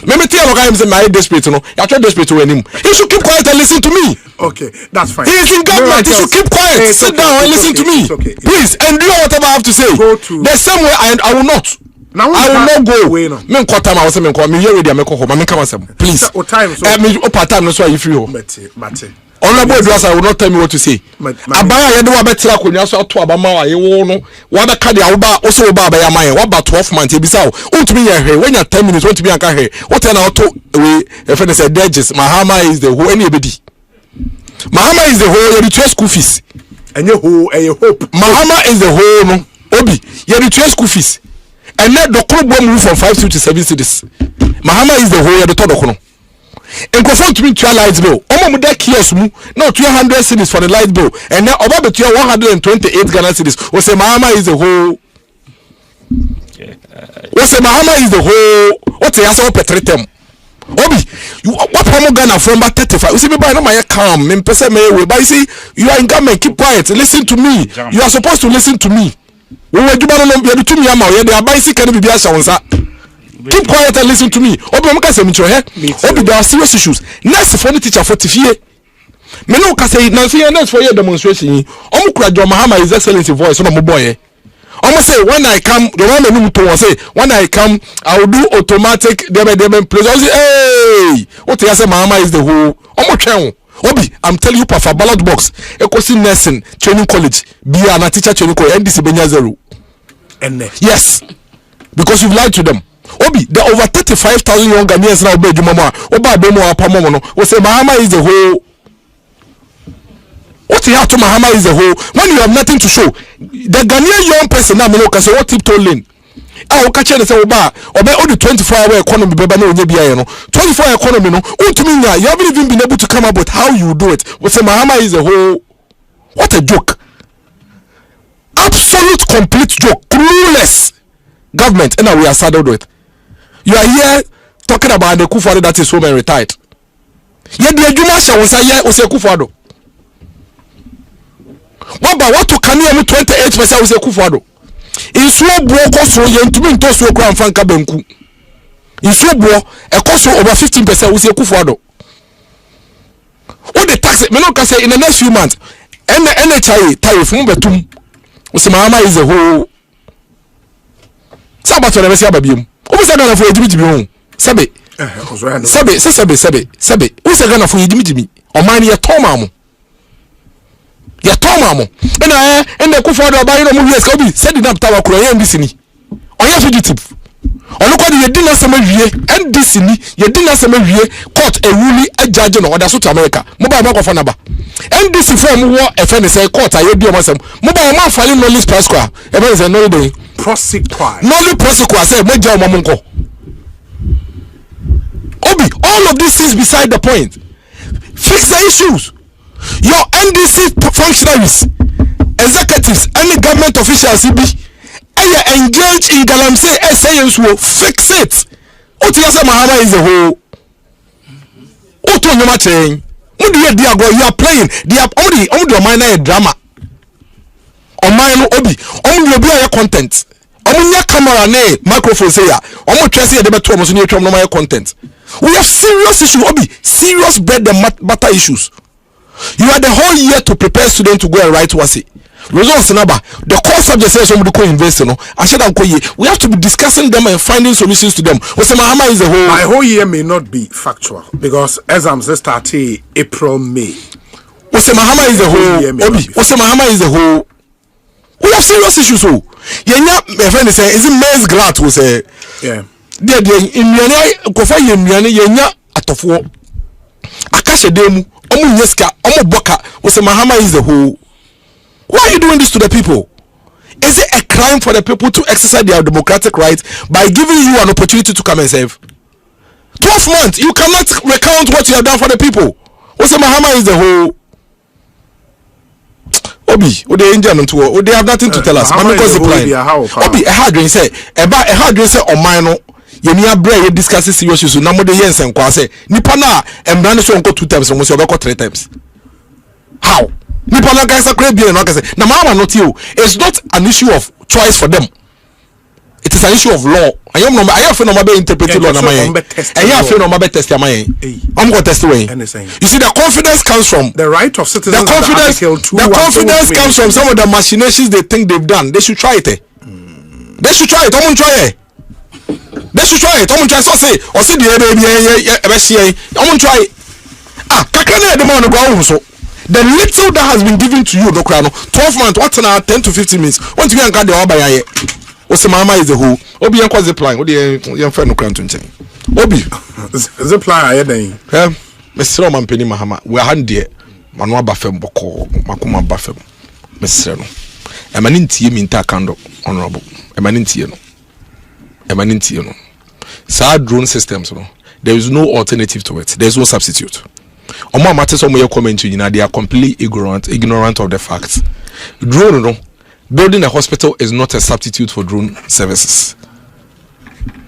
Maybe tell him say my desperate no. You try desperate to him. He should keep quiet and listen to me. Okay, that's fine. He is in government. He should keep quiet. Sit down and listen to me. Okay. Please, and do whatever I have to say. Go to the same way I will not. Now I will not go. Men quarter I was saying me here ready me home. Me come say please. O time so. Me part time no so you free home. Mate. Honorable Edwasa will not tell me what to say. Abaya yede wa betira konya so ato abama wa ye wo no. Wa be ka dia wo ba o so wo ba abaya man. Wa ba 12 months e bisa wo. Untumi ye hwe. When you 10 minutes untumi anka hwe. What na auto we e friend say Dejes Mahama is the whole any ebedi. Mahama is the whole you return school fees. Enye ho hope. Mahama is the whole no. Obi you return school fees. And let the club move from 5 to 7 cities. Mahama is the whole you the todo kono. And confront to me to light bill. Omo muda kios mu no 200 cities for the light bill. And now about the 128 Ghana cities. We say Mahama is the whole. We say Mahama is the whole. What they ask petritem. Obi, you what promo Ghana from 35? You see me by no my calm. Me pese me we. But you see, you are in government. Keep quiet. Listen to me. You are supposed to listen to me. We were given no be to me ama. You dey buy see can be biasa onsa. Keep quiet and listen to me. Obi mo ka say me cho he. Obi there are serious issues. Next for the teacher for tifie. Me no ka say na say next for your demonstration. Omo kura John Mahama his excellency voice no mo boy. Omo say when I come, the one me to say when I come I will do automatic debe place. I say hey, what you say Mahama is the whole. Omo twen. Obi, I'm telling you for ballot box. Ekosi nursing training college. Be an teacher training college NDC Benya 0. Yes. Because you've lied to them. Obi, there are over 35,000 young Ghanaians now. Oba Domo Apamono. We say Mahama is the whole. What you have to Mahama is the whole. When you have nothing to show, the Ghanaian young person now can say what tiptoe lane. I will catch and say Oba only 24-hour economy. Beba no 24-hour economy no. You haven't even been able to come up with how you do it. We say Mahama is the whole. What a joke! Absolute complete joke. Clueless government, and now we are saddled with. You are here talking about the Kufuado that is home and retired. Yet the Juma shall say, yeah, we say Kufuado. What to can you 28% we say Kufuado? In slow blow cost so you to me to so grand franka benku. In slow blow a cost over 15% we say Kufuado. All the tax me no can say in the next few months and the NHI tariff mo betum. We say Mahama is a whole. Sabat for the Messia babium. Who say Ghana for Jimmy home? Sabe. Sabe. Who say Ghana for Jimmy? Or mine ya Tomamo. Ya Tomamo. And the Kufuado by no movies can be setting up Tower Korean Disney. Or your fugitive. Or look at the dinner summer year and Disney, your dinner summer year court a ruling a judge on other South America. Mobile Bank of Anaba. And this from war a friend say court I be myself. Mobile man filing no list per square. Ever is no day. Prosecute. No only prosecute say Moja Mamunko. Obi, all of this is beside the point. Fix the issues. Your NDC functionaries, executives, any government officials engage in Galamsey SANs will fix it. Otiasa Mahama is the whole. Oto no matching. What do you go? You are playing. They are only your minor drama. On mine Obi. Only your content. Only your camera ne microphone say ya. Almost try say the almost new normal content. We have serious issues, Obi. Serious bread and butter issues. You had the whole year to prepare students to go and write what's it. Results number. The core subject says somebody co invest, I said we have to be discussing them and finding solutions to them. Mahama is the whole. My whole year may not be factual because exams start April, May. Mahama is the whole. Obi. Mahama is the whole. We have serious issues. So, my friend is saying, is it maize grat? We say, yeah. In Miana, Kofa Yemiana atofo. Akasha demu. Omu yeska. Omu boka. Mahama is the whole. Why are you doing this to the people? Is it a crime for the people to exercise their democratic rights by giving you an opportunity to come and serve? 12 months, you cannot recount what you have done for the people. Mahama is the whole. Obi, they have nothing to tell us. Obi, a hard say, on mine. Yenia bread discusses serious issues. Now, the yes and quase. Nipana and Brandon go 2 times, almost 3 times. How? Nipana guys are crazy and say, Namama not you. It's not an issue of choice for them. It is an issue of law. I am for no interpreting law. I am for no test. I'm going to test away. You see, the confidence comes from the right of citizens. The confidence comes from some of the machinations they think they've done. They should try it. They should try it. I'm going to try it. They should try it. I'm going to try it. So say, or see the baby. I'm going to try it. Kakane the man go so. The little that has been given to you, 12 months, what's now 10 to 15 minutes. Once you get the Obaye, Mahama is the who. Obi yanko zipline. What do you friend no to Obi zipline then. Mr. Mampeni Mahama, we are handy. Manwa bafem boko, makuma bafem. Mr. No. Emaninti minta kando honorable. Emaninti no. Sa drone systems no. There is no alternative to it. There is no substitute. Omo matters omo your comment they are completely ignorant of the facts. Drone no. Building a hospital is not a substitute for drone services.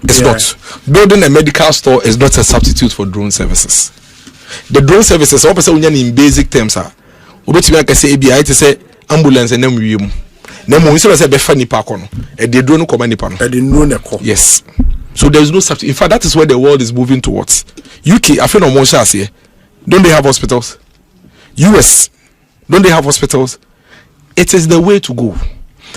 It's not. Building a medical store is not a substitute for drone services. The drone services, all person in basic terms are. Obetimi aka say ABI it say ambulance and them instead say befa nipa kono. E de drone come nipa no. Yes. So there is no substitute. In fact, that is where the world is moving towards. UK, I feel no more shares here. Don't they have hospitals? US, don't they have hospitals? It is the way to go.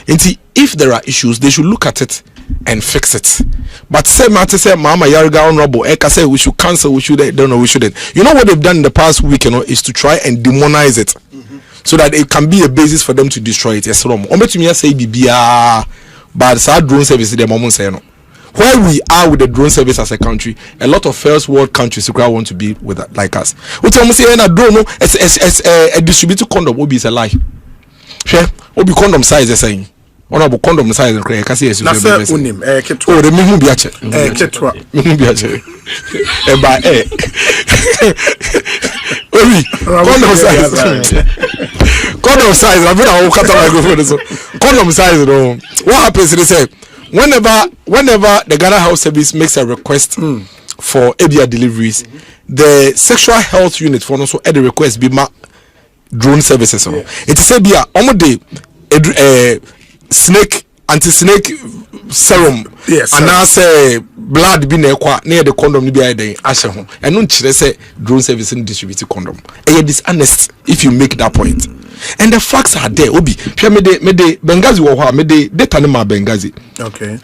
And see, if there are issues, they should look at it and fix it. But say matter say Mahama Yarga honorable Eka say we should cancel, we should don't know we shouldn't. You know what they've done in the past week, is to try and demonize it. So that it can be a basis for them to destroy it. Yes, Romo. Ometumi say bibia but sad drone service the moment say no. Where we are with the drone service as a country, a lot of first world countries want to be with that, like us. We tell me say na drone no as a distributed condom will be a lie. Share obi condom size is saying. Honorable condom size and kasi yes. That's unim oh the mihu biache. Ketwa. Mihu biache. Eba Obi condom size. Condom size. I mean I cut my go so. Condom size no. What happens is they say whenever the Ghana Health Service makes a request for ABI deliveries, the sexual health unit for also the request be drone services. It is a be a snake anti-snake serum. Yes. And now say blood be near the condom be the ashe home. And don't say drone service and distributed condom. And you're dishonest if you make that point. And the facts are there. Obi, me de Benghazi wo me de tanima Benghazi. Okay.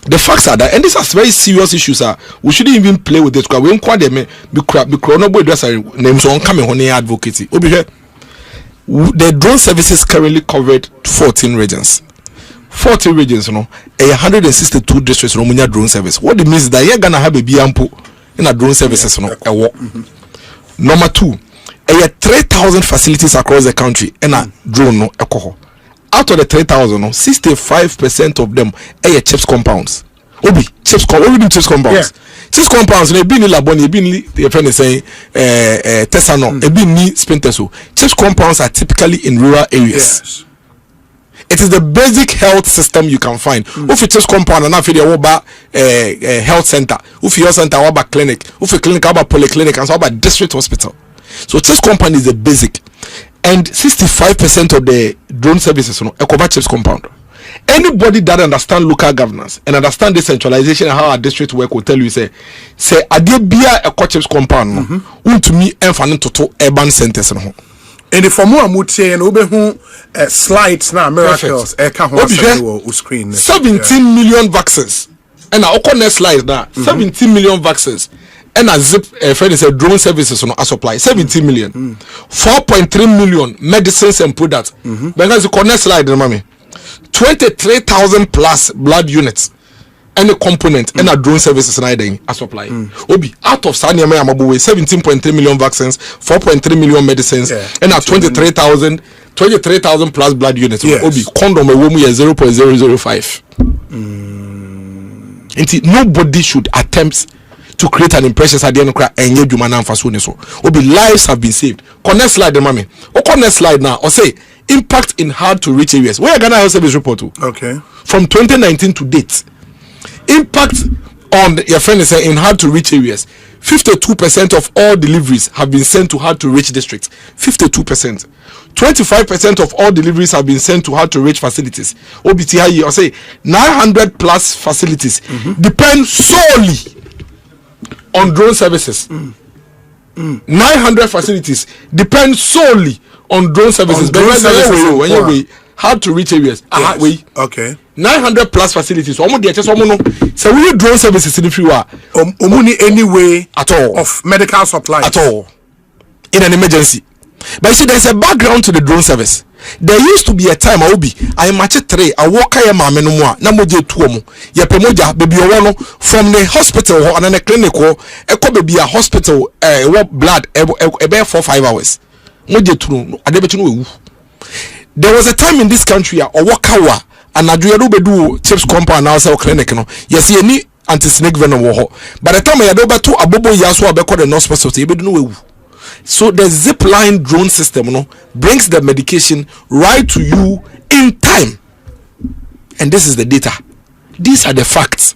The facts are there, and these are very serious issues. We shouldn't even play with it. We inquire them. Because no boy does names on coming on advocacy. Obi, the drone services currently covered 14 regions. 40 regions, 162 districts. Romunia drone service. What it means is that you're gonna have a biampo in a drone services. Number 2. 3,000 facilities across the country and a drone no alcohol. Out of the 3,000, 65% of them are chips compounds. Obi chips compounds. Yeah. Chips compounds they be in Laboni, the friend is saying Tessano, a be ni Spinteso. Chips compounds are typically in rural areas. Yes. It is the basic health system you can find. If you chips compound and now you about health center, if you center about clinic, if you clinic about polyclinic and so about district hospital. So chips compound is the basic, and 65% of the drone services cover chips compound. Anybody that understand local governance and understand decentralization and how our district work will tell you say adebia a chips compound to me and to urban centers no. And the for more amutie and obehu slides now miracles screen 17 million vaccines and our next slide now 17 million vaccines. And a zip friend is a drone services on a supply 17 million 4.3 million medicines and products because the connect slide mommy 23,000 plus blood units and a component and a drone services and a supply obi out of Sanya Mabuwe 17.3 million vaccines 4.3 million medicines and a 23,000 plus blood units obi condom a woman 0.005 nobody should attempt to create an impression at the end of and yet human so obi lives have been saved. Connect slide the mommy. Connect slide now or say impact in hard to reach areas. Where Ghana Health Service report to? Okay. From 2019 to date. Impact on your friend is saying in hard to reach areas. 52% of all deliveries have been sent to hard to reach districts. 52%. 25% of all deliveries have been sent to hard to reach facilities. OBTI, or say 900 plus facilities depend solely on drone services. 900 facilities depend solely on drone services. Hard to reach areas. Okay. 900 plus facilities. So we drone services in the free any way at all of medical supplies at all in an emergency. But you see, there's a background to the drone service. There used to be a time I match 3 I walk I ma menumwa na moje 2 mu ye pemoja baby owo from the hospital and the clinic baby a hospital what blood e 4-5 hours moje 2 adebetu no ewu. There was a time in this country wakawa and aduyedo bedu chips compound now say clinic no yes ye ni anti-snake venom wo ho. By the time you beto abobo yaso abeko the nurse hospital ye bedu no ewu. So the zip line drone system brings the medication right to you in time. And this is the data. These are the facts.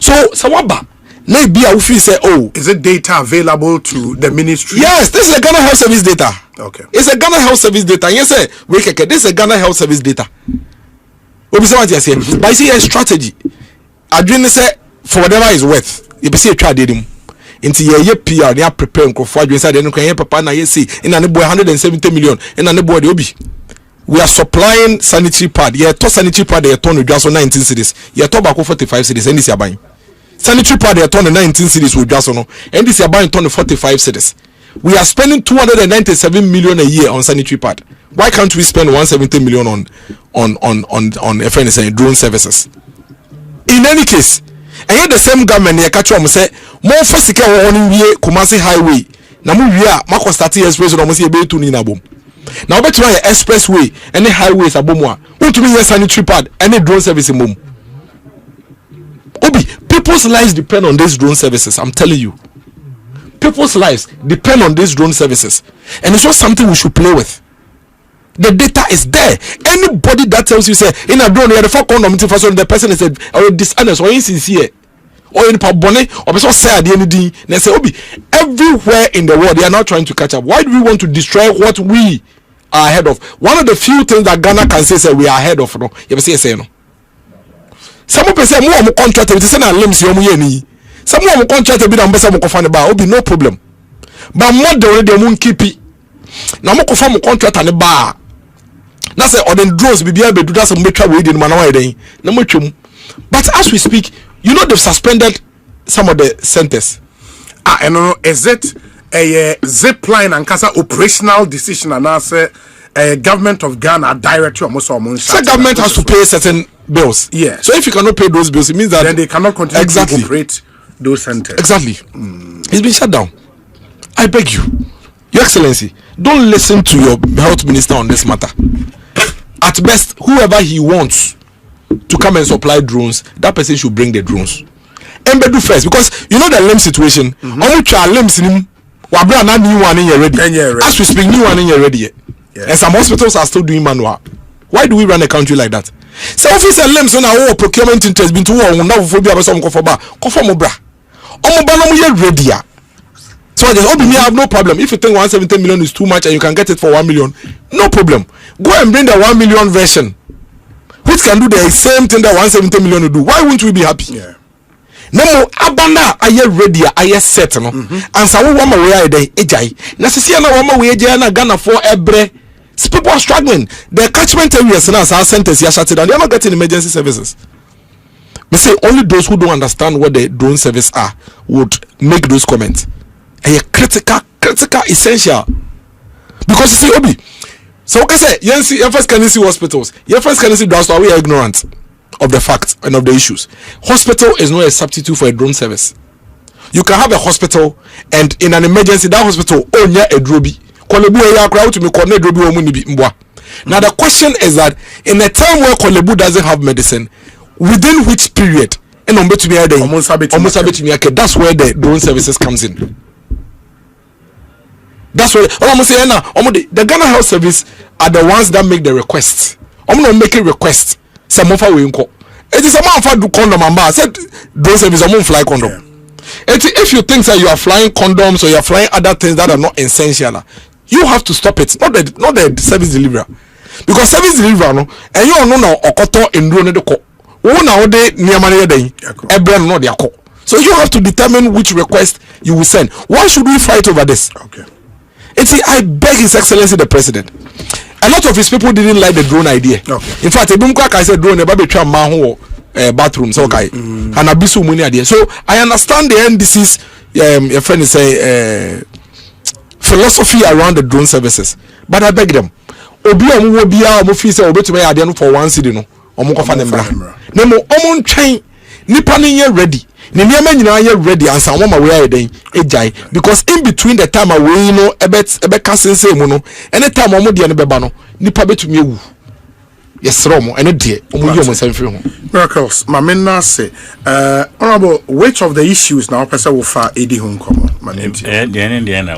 So Sawaba, maybe I will say, oh, is it data available to the ministry? Yes, this is a Ghana Health Service data. Okay. It's a Ghana Health Service data. Yes, sir. This is a Ghana Health Service data. But I see a strategy. I didn't say for whatever is worth. You see a trade into ye PR they are preparing for inside the papa na say in an 170 million in an boy obi. We are supplying sanitary pad. Yeah, to sanitary pad they turn with just 19 cities. Yeah, to back 45 cities and this year buying. Sanitary pad they turn 19 cities with just no and this year buying turn 45 cities. We are spending 297 million a year on sanitary pad. Why can't we spend 170 million on FNS drone services? In any case, and yet the same government here catch on say more physical on we Kumasi highway. Na mu wia mako start express no mo say be to ni na bom. Now bet try expressway any highways abomu a. Want me sanitary pad any drone service mom. Obi, people's lives depend on these drone services. I'm telling you. People's lives depend on these drone services. And it's not something we should play with. The data is there. Anybody that tells you say in a drone, the fuck condom the person is or dishonest or insincere or in pabone or person say anything. They say Obi, everywhere in the world they are not trying to catch up. Why do we want to destroy what we are ahead of? One of the few things that Ghana can say we are ahead of. No, you say no. Some people say more contract. We say na limbs yomu yeni. Some more contract be na mbesa mo kofane ba. Obi no problem. But more the already mo keep it. Na mo kofa mo contract ane ba. Na say or the drones be do that some metra we dey manawa den. Na mo twem. But as we speak, you know they've suspended some of the centers. I know, is it a zip line and kasa operational decision and I say a government of Ghana directly almost the government has to pay certain bills. Yeah. So if you cannot pay those bills, it means that then they cannot continue to operate those centers. Exactly. It's been shut down. I beg you, Your Excellency, don't listen to your health minister on this matter. At best, whoever he wants to come and supply drones, that person should bring the drones. And do first, because you know the limb situation. Only child limbs in wabra na new one in ready. As we speak, new one in ready. And some hospitals are still doing manual. Why do we run a country like that? So officer limbs on our procurement interest been to war now for be some kofoba. Kofomo bra. Omo ba no ye ready. So I have no problem. If you think 170 million is too much and you can get it for 1 million, no problem. Go and bring the 1 million version, which can do the same thing that 170 million will do. Why won't we be happy? Yeah. No more abanda aye ready aye set no. And so one way aye dey ejai. Na sisi na one way ejai na Ghana for ebre. People are struggling. The catchment areas now our centers are shut down. They are not getting emergency services. We say only those who don't understand what the drone service are would make those comments. A critical, essential. Because you see, Obi. So okay, say your first can see hospitals. Your first can see drugstore. We are ignorant of the facts and of the issues. Hospital is not a substitute for a drone service. You can have a hospital and in an emergency that hospital own a drobi. Now the question is that in a time where Kolebu doesn't have medicine, within which period that's where the drone services comes in. That's where the Ghana Health Service are the ones that make the requests. I'm not making requests. Some of our It is a man for do condom and bar. Said those service a fly condom. Yeah. If you think that you are flying condoms or you are flying other things that are not essential, you have to stop it. Not the service deliverer. Because service deliverer no, and you know now okoto enduro ne de ko. Wo na wo de niamane ye den. Ebre no de akọ. So you have to determine which request you will send. Why should we fight over this? Okay. I beg His Excellency the President. A lot of his people didn't like the drone idea. Okay. In fact, I said drone never be trying man bathroom. So okay, and abisu money idea. So I understand the NDC's your friend is saying philosophy around the drone services, but I beg them. Obi omo bia omo fi say obetumi ade no for one city no. Omo kofa nembra. Nemo omo ntwen nipa ne ye ready. Ne niam nyina ye ready and some ma we are den ejai because in between the time we no ebe kasense mu no anytime omo de ne beba no nipa betumi ewu yesro mo ene de omo yi omo sanfiri ho miracles mamena say honorable which of the issues now person will fa edi ho nkomo manenti de na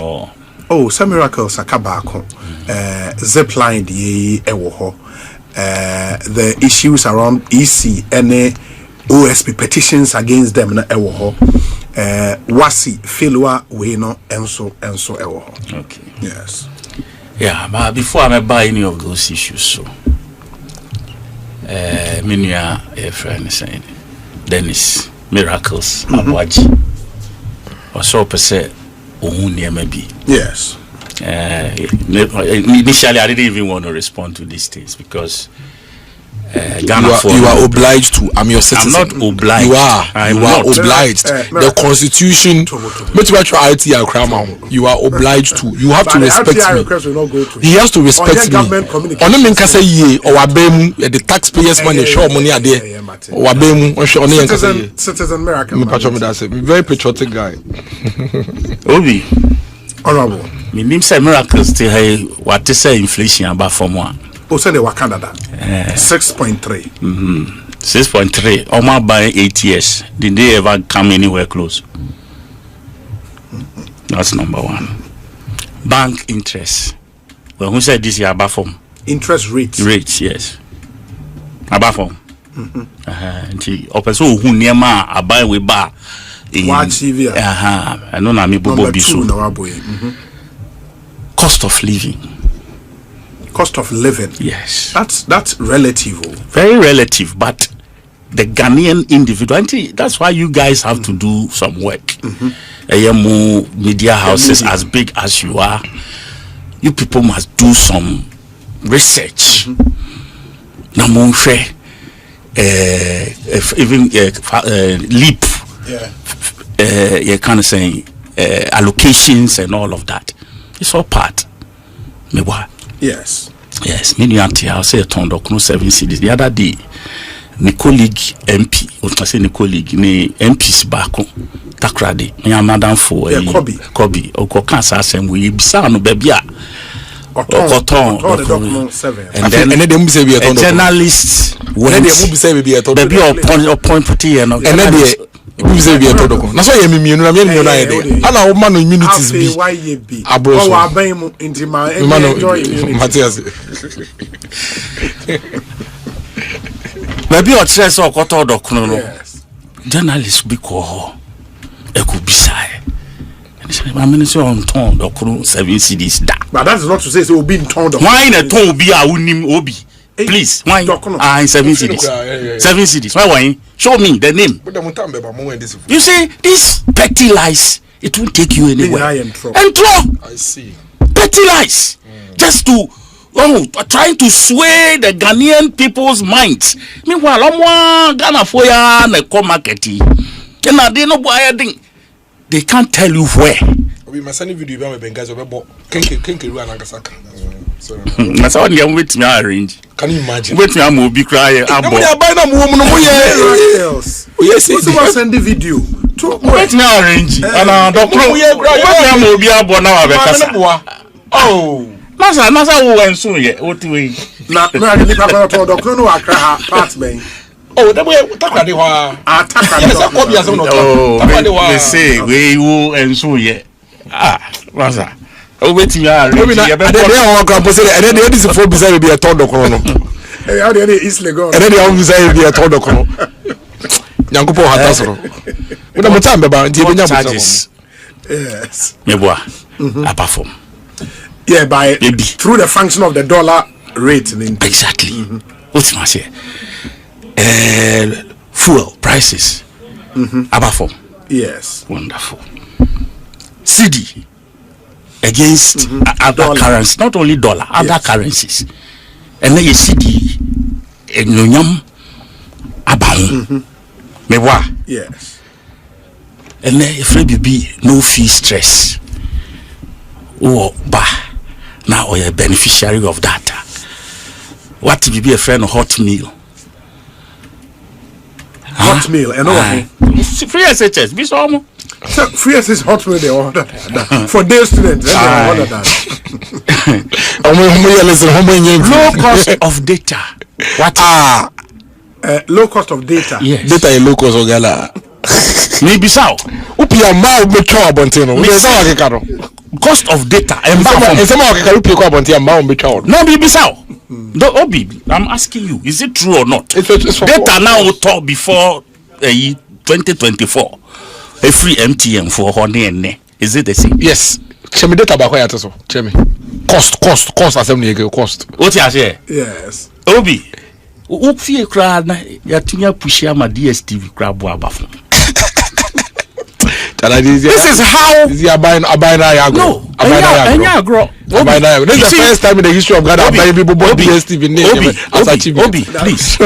oh some miracles akaba ko zipline de ewo ho the issues around EC and OSP petitions against them na ewo ho wasi failure we no enso ewo ho. Okay, yes, yeah, but before I buy any of those issues, so minua a friend saying Dennis miracles Aboagye also per se ohun maybe yes. Initially I didn't even want to respond to these things because Ghana you are obliged to. I'm your citizen. I'm not obliged. You are obliged. The Constitution. You are obliged to. You have to respect me. He has to respect me. On the say ye or wabemu the taxpayers' money show money are there. Wabemu citizen American. Very patriotic guy. Obi. Honorable. Me name say miracles to hey what to say inflation about from one. Also, they were Canada 6.3. 6.3. Almost by 8 years. Did they ever come anywhere close? That's number one. Bank interest. Well, who said this year above from? Interest rates. Rates, yes. Above from. So who near ma abai we bar in I know na me bobo bisu. Cost of living. Cost of living, yes, that's relative, very relative, but the Ghanaian individual, that's why you guys have to do some work. Media houses as big as you are, you people must do some research. Even leap, you kind of saying allocations and all of that. It's all part. Yes. Yes. I'll say a ton of 7 cities. The other day, my colleague MP, or I say my colleague, me MP's back takrade. Me am madam for Kobe. Or cancer same we bisa no baby. Oton. And then a journalist. When they move say baby or point putty and then we say be a protocol. Na so ye me mienu na me mienu na ye de. Ana wo man immunities bi. Abroso. Wo aban mu intima enjoy Matthias. Baby o tire so okoto odokunu no. Journalist bi ko ho. E ku bisae. I mean so on ton odokunu 7 cedis da. But that is not to say so obi ton odokunu. Why na ton obi a unim obi? Please, why? 7 cities. 7 cities. Why? Show me the name. You see, these petty lies, it won't take you anywhere. And throw. I see. Petty lies. Just to trying to sway the Ghanaian people's minds. Meanwhile, Ghana for ya na come marketing. They can't tell you where. We must send video about Benghazi about Kenkeru and Nagasaka. That's how you wait me arrange. Can you imagine? Wait me am be cry abo. Yes, so send the video. Wait me arrange. And doctor wait me am be abo na abekasa. Oh. Nasa wo enso ye. What way? Na ni papa doctor no akra apartment. Oh, that way, Takade wa. They say we will and so ye. Rasa. Oh, wait, you are. And then this is for beside be a tondo chrono. How do you East Legon? And then the officer here told the call. Yankupo Hatasro. When I'm time about charges. Yes. Meboa. Apart from. Yeah, by Maybe. through the function of the dollar rate. Exactly. What's my say? Fuel prices. Apart from. Yes. Wonderful. CD against other currencies, not only dollar, other currencies. And then you see the enyonyam abang mewa. Yes. And then if you be no fee stress, oh ba now you're a beneficiary of that. What if you be a friend of hot meal? Hot meal and all. Free SHS, be some. So free is hot meal they order for day students. They order that. Low cost of data. What? Low cost of data. Yes. Data is low cost of Gala. Maybe so. Upia ma be chow bontino. Cost of data. And some of the Upia bontia ma be chow. No, be so. Obi, I'm asking you, is it true or not? It's data now talk before 2024. A free MTM for honey. Is it the same? Yes. Chemi data ba kwa yato so. Chemi. Cost as em cost. What you say? Yes. Obi. Ukfie kra na ya tunya pushia ma DSTV kra bo abafo. This is how is he buying agro. No, agro. This is the first time in the history of Ghana buying people bought DSTV name as achievement. Obi, please.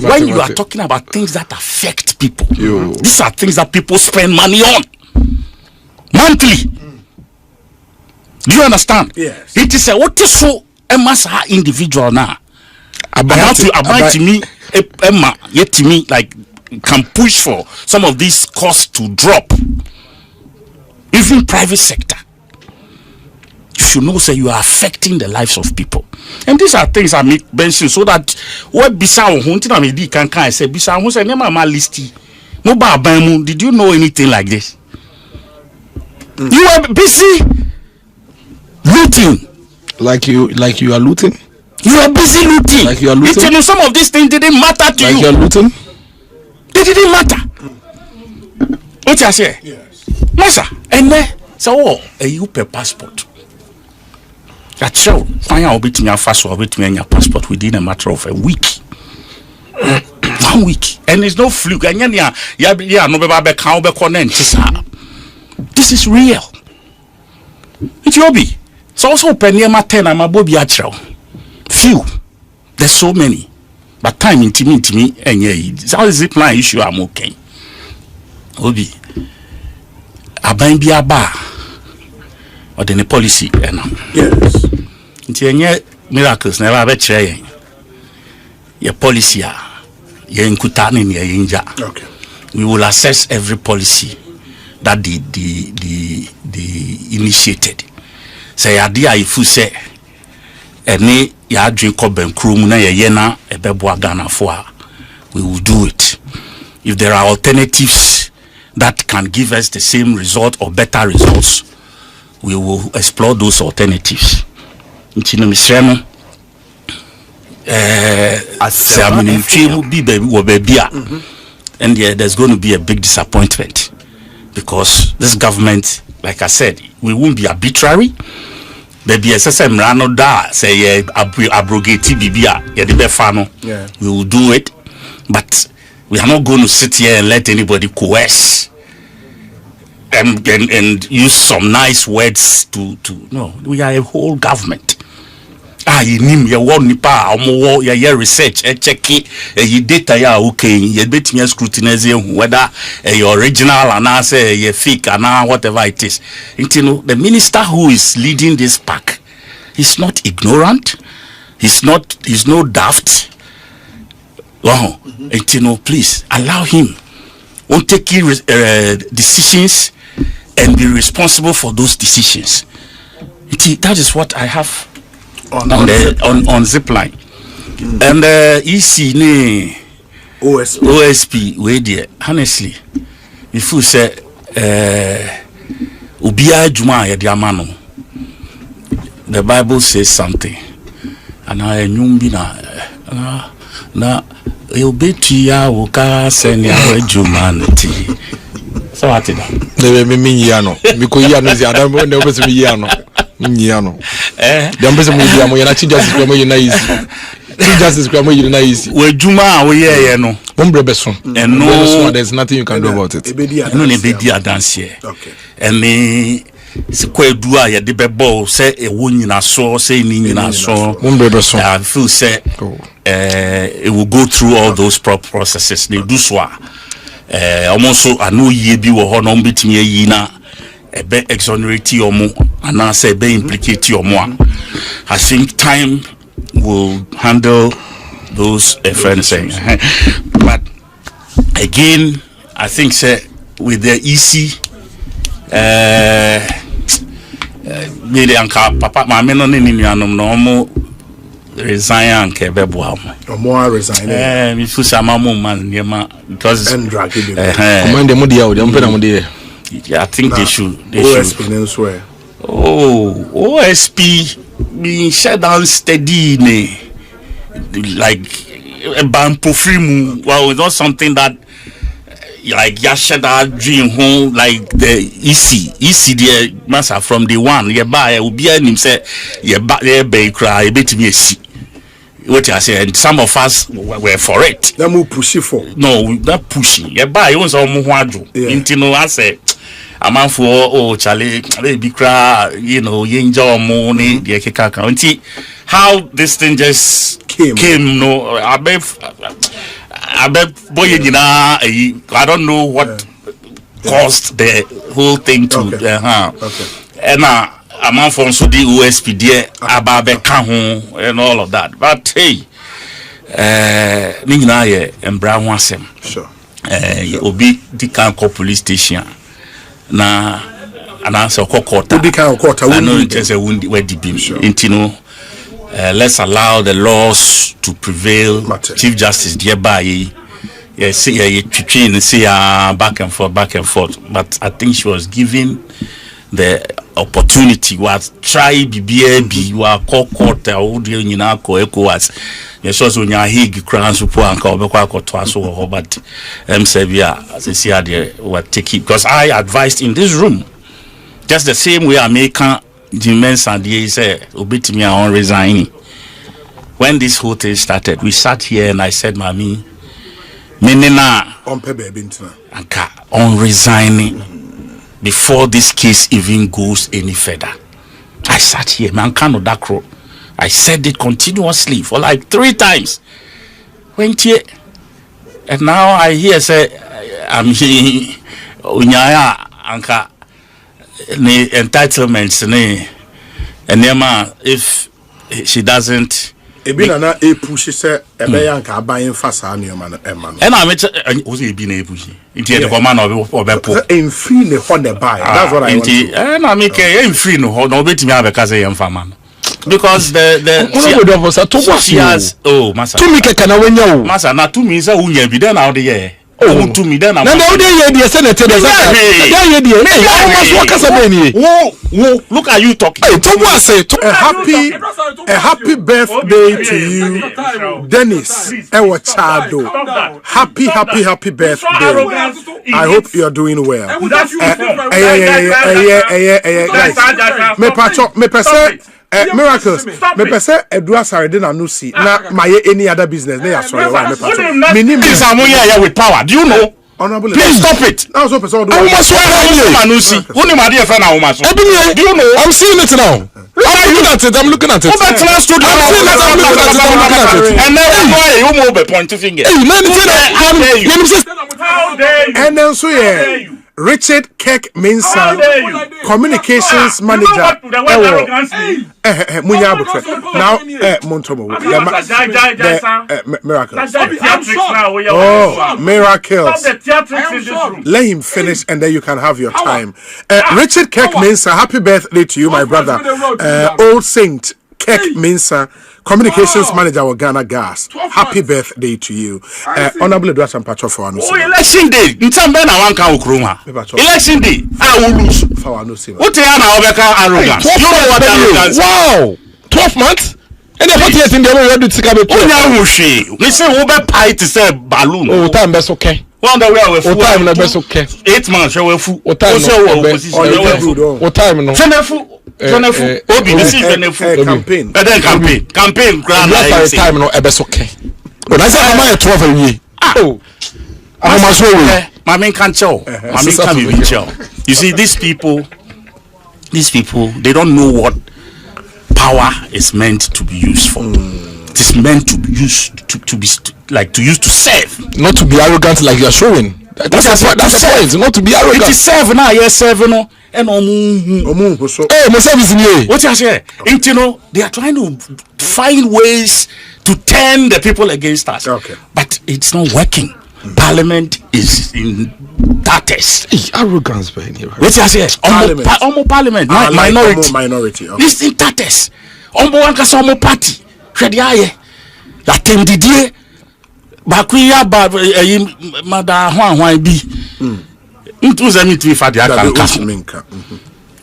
When you are talking about things that affect people, these are things that people spend money on monthly. Do you understand? Yes. It is a what is so Emma individual now. About to me, Emma, yet to me, like can push for some of these costs to drop. Even private sector. You should know, say you are affecting the lives of people. And these are things I make mention so that what Bisao Hunting Amedi can say Bisao who say Nema listi. Mobile did you know anything like this? You are busy looting. Like you are looting? You are busy looting. Like you are looting? You know, some of these things didn't matter to you. Like you are looting? They didn't matter. What you say? Yes. Masa, and then so a UP passport. That show find out bit me fast or bit me your passport within a matter of a week. 1 week. And there's no fluke. And yeah, no baby can be connected. This is real. It will be. So also Penema 10 I'm a Bobby Achel. Few. There's so many. But time into me and yeah, it's all zip line issue I'm okay. Obi. Aban bi aba. Or the policy Yes. Nti enye miracles na ba kire your policy ye nkuta ne ye inja. Okay. We will assess every policy that the initiated. Say idea if you say any ya adwen ko bankrum na ye na ebebo Ghana for we will do it. If there are alternatives that can give us the same result or better results, we will explore those alternatives. Nchino misreno and there's going to be a big disappointment because this government, like I said, we won't be arbitrary. Baby, SSM Rano da say abrogate bibia yeah. We will do it, but we are not going to sit here and let anybody coerce and use some nice words to no. We are a whole government. You name your one nipa omo your research check your data ya okay you bet me scrutinize whether your original and say your fake and whatever it is. You know, the minister who is leading this pack is not ignorant, he's no daft. Wow. You know, please allow him won't take decisions and be responsible for those decisions. That is what I have on zipline. And EC ne OSP we there honestly if you say ubia juma ya di amano the Bible says something, and I knew na you'll be to ya woka send ya humanity. So what is that? They me yano because yano is adam when they was me yano. The ambassador me yano yana Chieftaincy kwa mo nice. Chieftaincy kwa mo nice. We juma we ye no. Ombre beso. And no, there's nothing you can do about it. No ne be dia dance here. Okay. And me se kwa dua ya de bebo say e wo nyina so say ni nyina so. Ombre beso. I feel say it will go through all those processes. They do so. Almost so I know ye bi wo ho no mbetimi yi na ebe exonerate omo and I say be implicate omo. I think time will handle those friends saying. But again, I think say with the EC maybe anka papa ma me no ni nuanom no omo resign anke bebo am omo resign me fu sama mo man niema because and drag it command them dia o dem pena mo dia. I think they should OSP OSP being shut down steady ne like a ban profim. Well, it's not something that like Yashada dream home like the EC there massa from the one you buy will be him say you back there be cry bit me see what I say, and some of us were for it. That move pushing for no not pushing you buy you so into no I say a man for oh Charlie be cry you know you enjoy money the kaka how this thing just came no I bet boy I don't know what caused the whole thing to and a man from so the OSP there about and all of that, but hey nina ye embra ho asem sure obi di kan call police station na ananse okokota obi kan okota we no just a wound where the beam intino. Let's allow the laws to prevail. Chief Justice thereby back and forth. But I think she was given the opportunity was try BBB wa court audio nyina ko ECOWAS. Yes, also nya hig crown support anka obekwa akoto aso but Sebia as see there were taking because I advised in this room just the same way American Jimenez and he said obetimi on resigning. When this whole thing started, we sat here and I said, Mami, menina on resigning before this case even goes any further. I sat here, man, cannot that crow. I said it continuously for like 3 times. Went here, and now I hear say, I'm here, unyaya anka ne entitlements ne, and nema if she doesn't. Ebina na push say ebeyanka aban fasa anoma no ema no. And I mean was ebina push. Inti the command of obepo. In free ne ho ne buy. That's what I want. And I make in free no ho no betimi abeka say yemfa man. Because the she has masa. To me keka na wenya o. Masa na to me say unya bi then out there. Oh, to me then na how dey the senator dey look at you talking. A happy birthday to you, Dennis Ewachado. Happy birthday. I hope you are doing well. Me person miracles. Me person Edua Sarede na nusi na my any other business. They are sorry. Me person. Minim is here with power. Do you know? Honorable, please stop it. Now so person do. Do you know? I'm seeing it now. I'm looking at it. And then you move a point of finger. And then so yeah. Richard Keck Mensah, communications manager. Now, Montomo, miracles. Oh, miracles. Let him finish, and then you can have your time. Richard Keck Mensah, happy birthday to you, my brother. Old Saint Keck Mensah, Communications Manager of Ghana Gas. Happy birthday to you. Honorable Edward Sampacho for Oh, election day. Ntambe na wanka ukruma. Election day. I will lose. What na obeka arrogance. You know what arrogance? Wow. 12 months? And the 48 in the way to take a Onya wushi. We say over pie to say balloon. Oh, time best okay. One that we are with. What time na best okay? 8 months we full. What time? What time no? Senefu. Obi, this is the campaign. Campaign. Grand. Last time no best okay. When I say I'm at 12 a year. Oh. I'm as well. Mami can't tell. Mami can't even tell. You see, these people, they don't know what power is meant to be used for. It is meant to be used to use to serve, not to be arrogant like you're showing. That's the point. Not to be arrogant. It is serve now. Yes, serve no. And hey, my service in here. What you say? You know, they are trying to find ways to turn the people against us. Okay, but it's not working. Parliament is in tatters. Arrogance, man. What you say? Parliament. Minority. Okay. This in tatters. One party. Shediaye. La temdidie. Bakuya ba mada hwan bi. Ntu za mi twi fa dia kanka.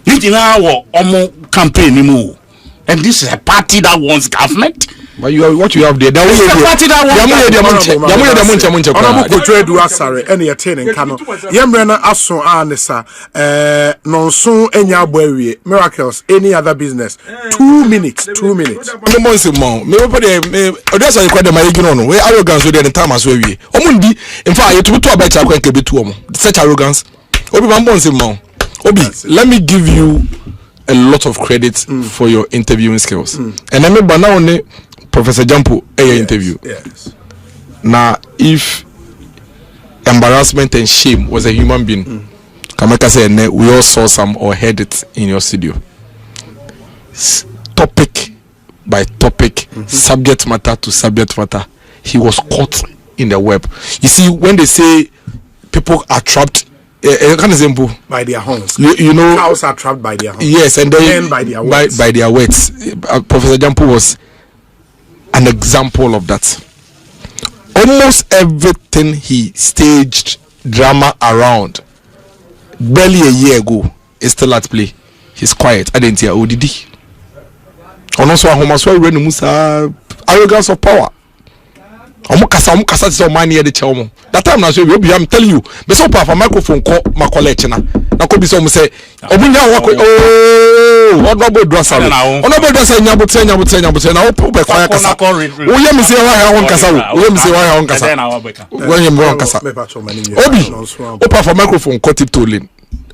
Nitina wo omo campaign ni mu. And this is a party that wants government. But what you have there, that way the party that wants Honorable Kojo Edu Asare any attaining kano. Yemrena aso anesa nonso enya boawie miracles any other business 2 minutes. No more say more. Me odas are kwade my igno no. We arrogance we dey time as we. Omundi in fact you to about akwa nke betu omo. Such arrogance. Obi man say more. Obi, let me give you a lot of credit for your interviewing skills. And I remember now only Professor Jampo interview. Yes. Now, if embarrassment and shame was a human being, Kameka said, we all saw some or heard it in your studio. Topic by topic, subject matter to subject matter, he was caught in the web. You see, when they say people are trapped by their homes, you know, cows are trapped by their homes. Yes, and then by their words. By their words. Professor Jampo was an example of that. Almost everything he staged drama around barely a year ago is still at play. He's quiet. I didn't hear ODD. And also, arrogance of power. That time now, I'm telling you, but so powerful microphone call my collection. Now, could be some say, oh, what about Drasser? Honorable Drasser, Nyabutan, I'll put back fire. William say, why I won't Casa, William say, why I won't Casa, William won't Casa. Obi, open for microphone, cut it to Lin.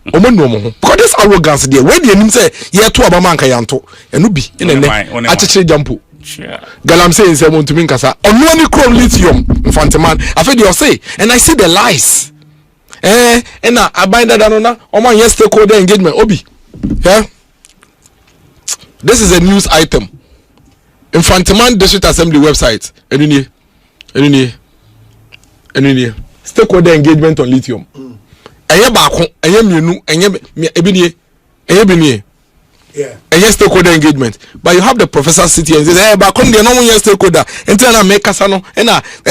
Because this arrogance there, when you say, yeah, to Abamanka Yanto, and Ubi, in a name, actually jump. Galam saying someone to me kasa only chrome lithium infantiman I feel you say and I see the lies and I bind that on my yes stakeholder engagement Obi yeah this is a news item infantiman district assembly website any stakeholder engagement on lithium eye baako eye mienu eye ebinie yeah. And yes, stakeholder engagement. But you have the professor sitting and says, "Hey, but come there, no one yes stakeholder." And then I make kasano, and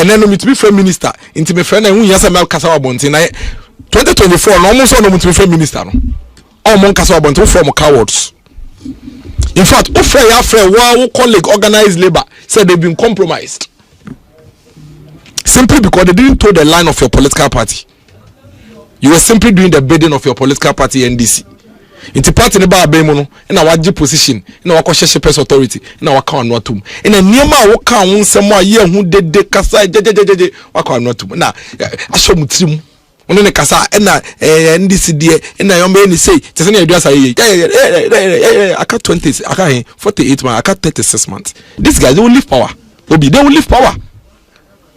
then me to be prime minister. Into my friend, and we yes I make kasawa bonti. Na 2024, almost all no to be prime minister. No, all mon kasawa bonti from cowards. In fact, our colleague organized labor said they've been compromised simply because they didn't toe the line of your political party. You were simply doing the bidding of your political party NDC. Into party neba abemono na waji position na wakohye press authority na waka anu atum na niema woka won nsem a ye hu dede kasa jejejeje waka anu atum na ashomutrim ono ne kasa na ndisi de na yombe ni say tese na aduasa ye aka 20 aka 48 man aka 36 months. These guys, they will leave power. Obi, they will leave power.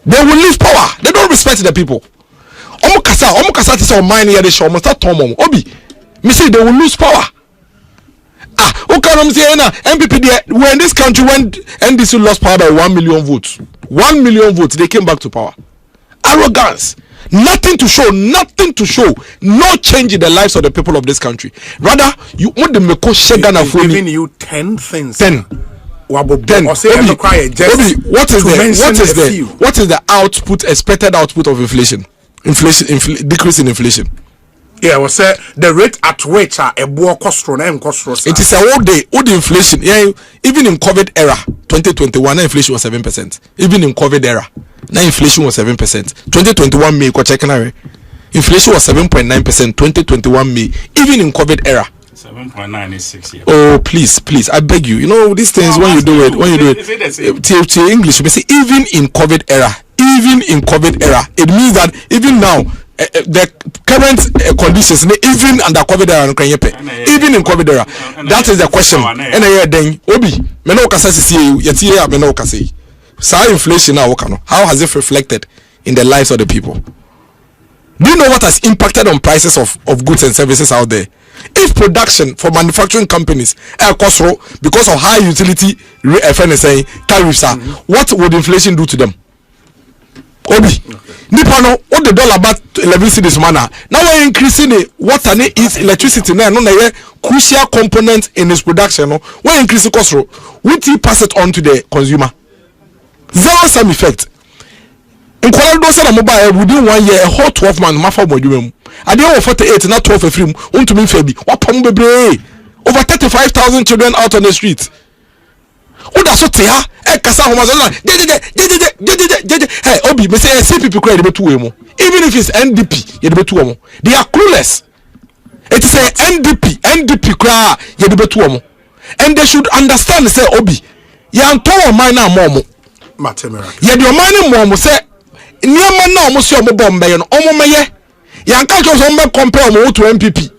They will leave power. They don't respect the people. Omo kasa tese o mine here dey show must start tom Obi. Me say they will lose power. Okay, say na MPP there when this country when NDC lost power by 1 million votes. 1 million votes, they came back to power. Arrogance. Nothing to show. No change in the lives of the people of this country. Rather, you want the Meko Shegana for giving you 10 things. 10. Wabon. Then Or say Obi, just what is to the output expected output of inflation? Decrease in inflation. Yeah, was say the rate at which a boy cost and cost. It is a whole day, all the inflation. Yeah, even in COVID era, 2021, inflation was 7%. Even in COVID era, now inflation was 7%. 2021 May, go check now. Inflation was 7.9%. 2021 May, even in COVID era. 7.9 is 6 years. Oh, please, I beg you. You know these things when you do it. To English, we say even in COVID era, it means that even now. The current conditions, even under COVID era, even in COVID era, that is the question. And then, Obi, inflation now, how has it reflected in the lives of the people? Do you know what has impacted on prices of goods and services out there? If production for manufacturing companies cost because of high utility tariffs, what would inflation do to them? Obi, Nipano, what the dollar about 11 cities manner. Now we're increasing the water is electricity now, no crucial component in its production. No, we're increasing cost. We pass it on to the consumer. Zero sum effect. In Colorado, mobile within 1 year, a whole 12 months, my farm would do. I didn't 48, not 12 a film. To me, Fabi, what pump over 35,000 children out on the streets. Oh, that's what they are. Hey, Obi, me say see people cry the two emo. Even if it's NDP, you the two emo. They are clueless. It is a NDP cry, you the two emo. And they should understand. Say Obi, you are told mine now momo. You do mine momo say. Near man now must your bomb and omo maye. You can't just compare mo to MPP.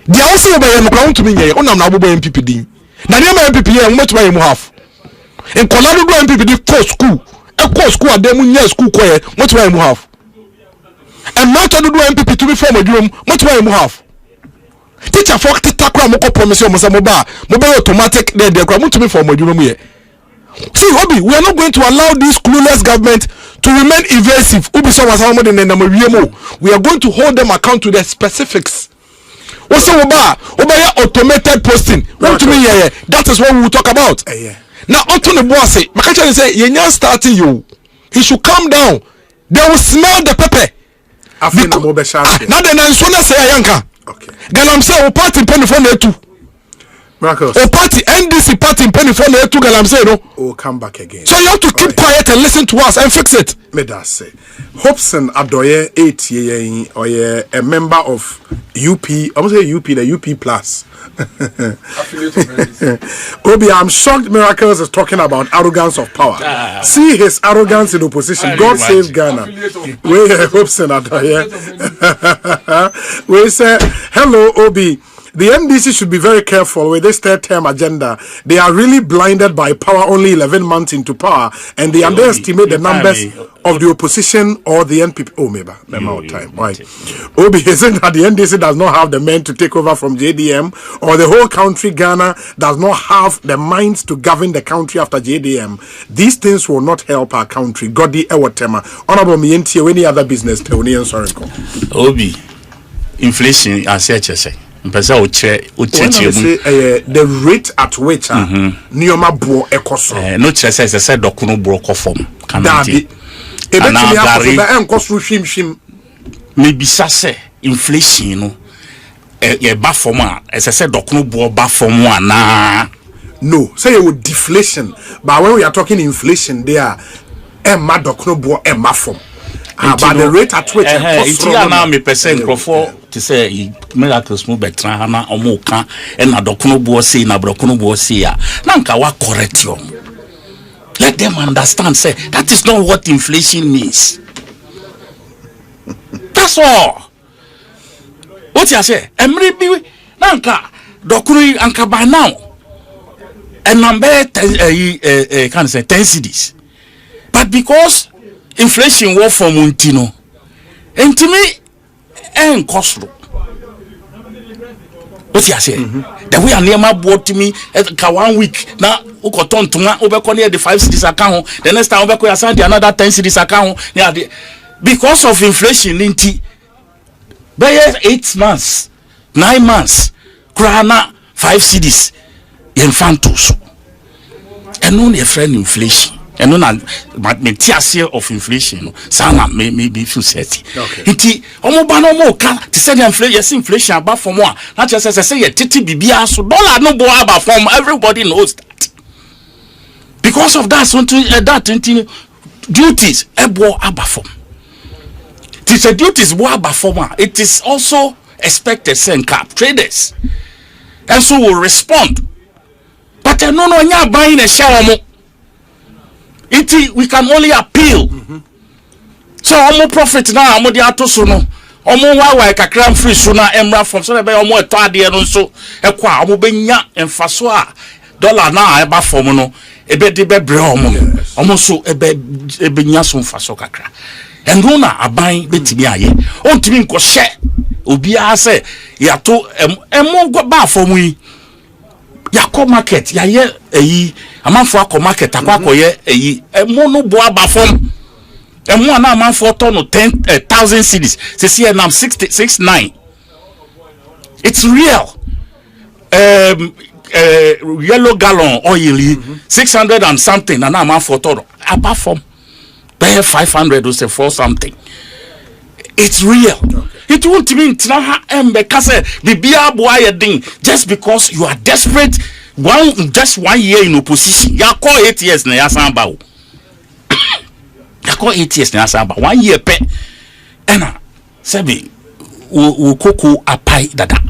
They also by no count to me. Onam na bobo MPP din. Na near MPP here, much by mu half. In Colorado MPP di course school. A school at them near school choir, much by mu half. And not to do MPP to be form a room, much by mu half. Teacher for takra moko promise you mobile automatic there to be form a room here. See, Obi, we are not going to allow this clueless government to remain evasive. We are going to hold them account to the specifics. Also, automated posting. That is what we will talk about. Now, onto the boss say, Makacha say, "Yenya starting you. He should calm down. They will smell the pepper." Now then, I'm so say Yanka. Okay. Galam say, party penny for me too. Marcus. Party NDC party penny for me too. Galam say no. We'll come back again. So you have to keep quiet and listen to us and fix it. Me that say, Hobson Adoye 8 year or a member of UP. I must say UP, the UP plus. Obi, I'm shocked Miracles is talking about arrogance of power. See his arrogance in opposition. God save Ghana. We Hobson Adoye. We say, hello, Obi. The NDC should be very careful with this third-term agenda. They are really blinded by power only 11 months into power, and they underestimate the numbers of the opposition or the NPP. Oh, maybe out time. Why? Obi, isn't that the NDC does not have the men to take over from JDM, or the whole country, Ghana, does not have the minds to govern the country after JDM? These things will not help our country. Godi Ewatema. Honorable Mientie, any other business, Teonian Sorenko. Obi, inflation, I say. The rate at which Nioma Bo Ecoso no says I said Dokuno broke off from maybe Sase inflation, you know, a baffoma as I said Dokuno Bo baffoma na no, say it with deflation, but when we are talking inflation, they are Emma Dokuno Bo Emma from. But the rate at which now me percent for to say miracles move better na omoka and na dokuno bo say na brokuno bo say ya nanka wa correct you. Let them understand say that is not what inflation means. That's all. What you say? Emri bi nanka dokuno anka by now and number can say 10 cedis. But because inflation war from Montino. And to me, and costly. What you say? The way I near my board to me at 1 week now, Ukoton to my over the 5 cities account, the next time over Ashanti another 10 cities account. Because of inflation, Linty, by 8 months, 9 months, Krana 5 cities, Infantos. and no friend inflation. And no na metiasia of inflation no sana me feel set nti omo ba no mo ka te say inflation about from one na just say ye titi bibia so dollar no go about from everybody knows that because of that something that duties ebo about from the duties bo about from it is also expected send cap traders and so will respond but no nya buying a shower mo we can only appeal. So omo profit na omo di atoso no omo wa kakra free so na emra from so be omo eto ade no so ekwa omo benya emfaso a dollar na eba from no ebe de be bre omo so ebe nya so mfaso kakra endo na aban betimi aye ontimi nko hye obi a se yato emo ba from yi yakọ market yaye eyi amanfo akọ market akwakoye eyi emo no bo aba from emo na amanfo to no 10,000 cedis se see na 669 it's real yellow gallon oil 600 and something na amanfo to aba from pay 500 or say for something it's real. It won't mean just because you are desperate. Just 1 year in opposition. You call 8 years na yasamba. You call 8 years na yasamba. 1 year pe. Ena sebi ukoko apai dada.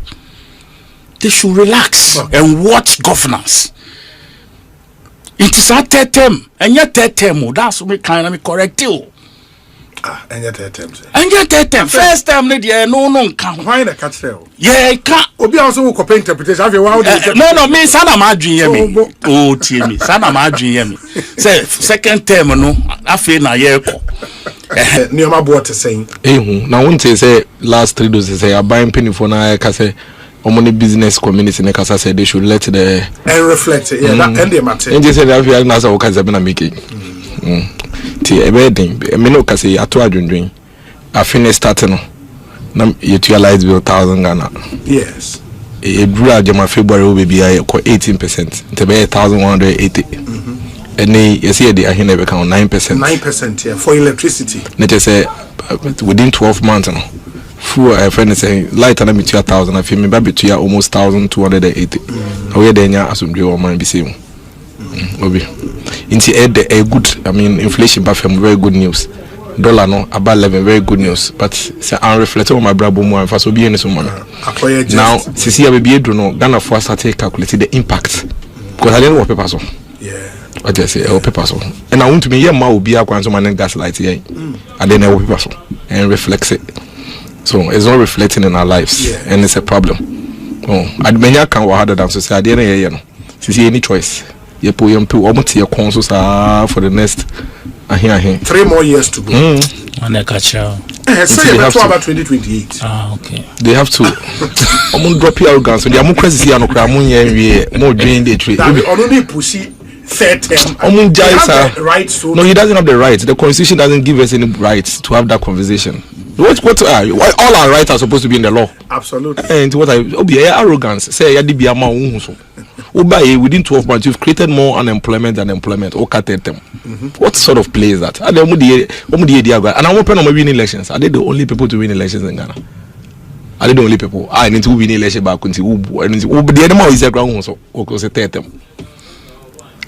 They should relax and watch governance. It is a third term, and yet third term. That's me kind of correct you. And yet term. First time no count. Why the catch there? Yeah, can't. Obi also ko interpretation. Have you no me sana ma adwin me. Oh tie me. Sana ma adwin me. Say second term no afi na ye ko. Nioma bo to saying. Na won say last 3 days say aban penifo na ka say omoni business community na kasa say they should let the and reflect it. Yeah, that end the matter. And say that we na say o ka say na make ti ebedin me no ka say ato adwendwen afine start no na utilize bill 1,000 Ghana. Yes. Ebura jama February we be 18%. Tebe 1,180. And you see the ahine be count 9%. 9%, yeah, for electricity. Let us say within 12 months no. Full a friend say light na me 2,000 I feel me be to almost 1,280. We dey nya asumdwe o man be same. Obi. Inti a good, I mean inflation but from very good news. Dollar no about 11 very good news, but say I reflect on my brabo mo and so be any so money. Now since you be do no Ghana for start calculate the impact because I didn't want paper so. Yeah. I just say paper so. And I want to be here ma obi akwan so man gaslight here. And then I paper so and reflects it. So it's not reflecting in our lives, and it's a problem. Oh, admenya can wa harder than so say I didn't hear no. Since any choice. You put your almost your consoles for the next 3 more years to go. And so they have to about 2028. Okay. They have to drop your arrogance. So they are more crazy no more doing the trade. Only pussy third term. No, he doesn't have the right. The constitution doesn't give us any rights to have that conversation. What all our rights are supposed to be in the law. Absolutely. And what arrogance. Say ya di bi ama so. Within 12 months, you've created more unemployment than employment. What sort of play is that? And I'm open on winning elections. Are they the only people to win elections in Ghana? Are they the only people? I need to win election back. The animal is a ground so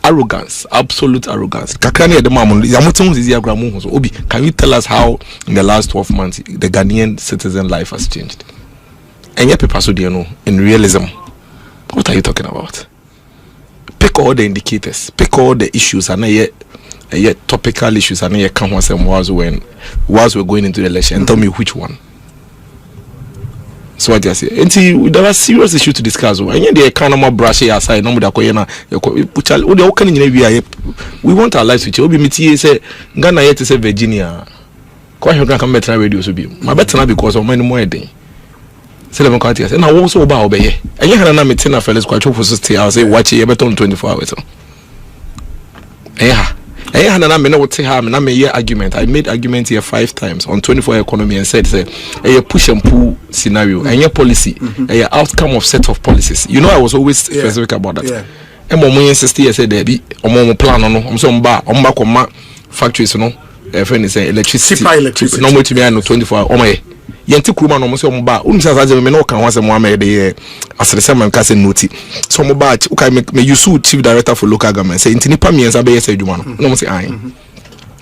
arrogance, absolute arrogance. Can you tell us how in the last 12 months the Ghanaian citizen life has changed? And yet people so do you know in realism. What are you talking about? Pick all the indicators, pick all the issues, and yet topical issues, and yet come once and whilst we're going into the election, and tell me which one. So what do I say? And see, there are serious issues to discuss. And yet they kind of more brushy aside. No, we want our lives to change. We meet say Ghana yet to say Virginia. Quite a come better radio to be. My better because of many more day. 7 quarters and I also about obey. And you had a meeting of fellows quite for 60 hours. Say, watch it, but on 24 hours. Yeah, I had a minute what say harm and I made argument. I made argument here 5 times on 24 economy and said, say, a push and pull scenario and your policy, a outcome of set of policies. You know, I was always specific about that. emo mo 60 years there bi omo plan no omo so omba koma factories no friend say electricity no mo timi no 24 omo ye yenti kuruma no omo so omba unu sa za me no kan ho se mo ama de asrese man ka se noti so omo ba okay me yusu chief director for local government say intini pa miensa be yes adwuma no mo say an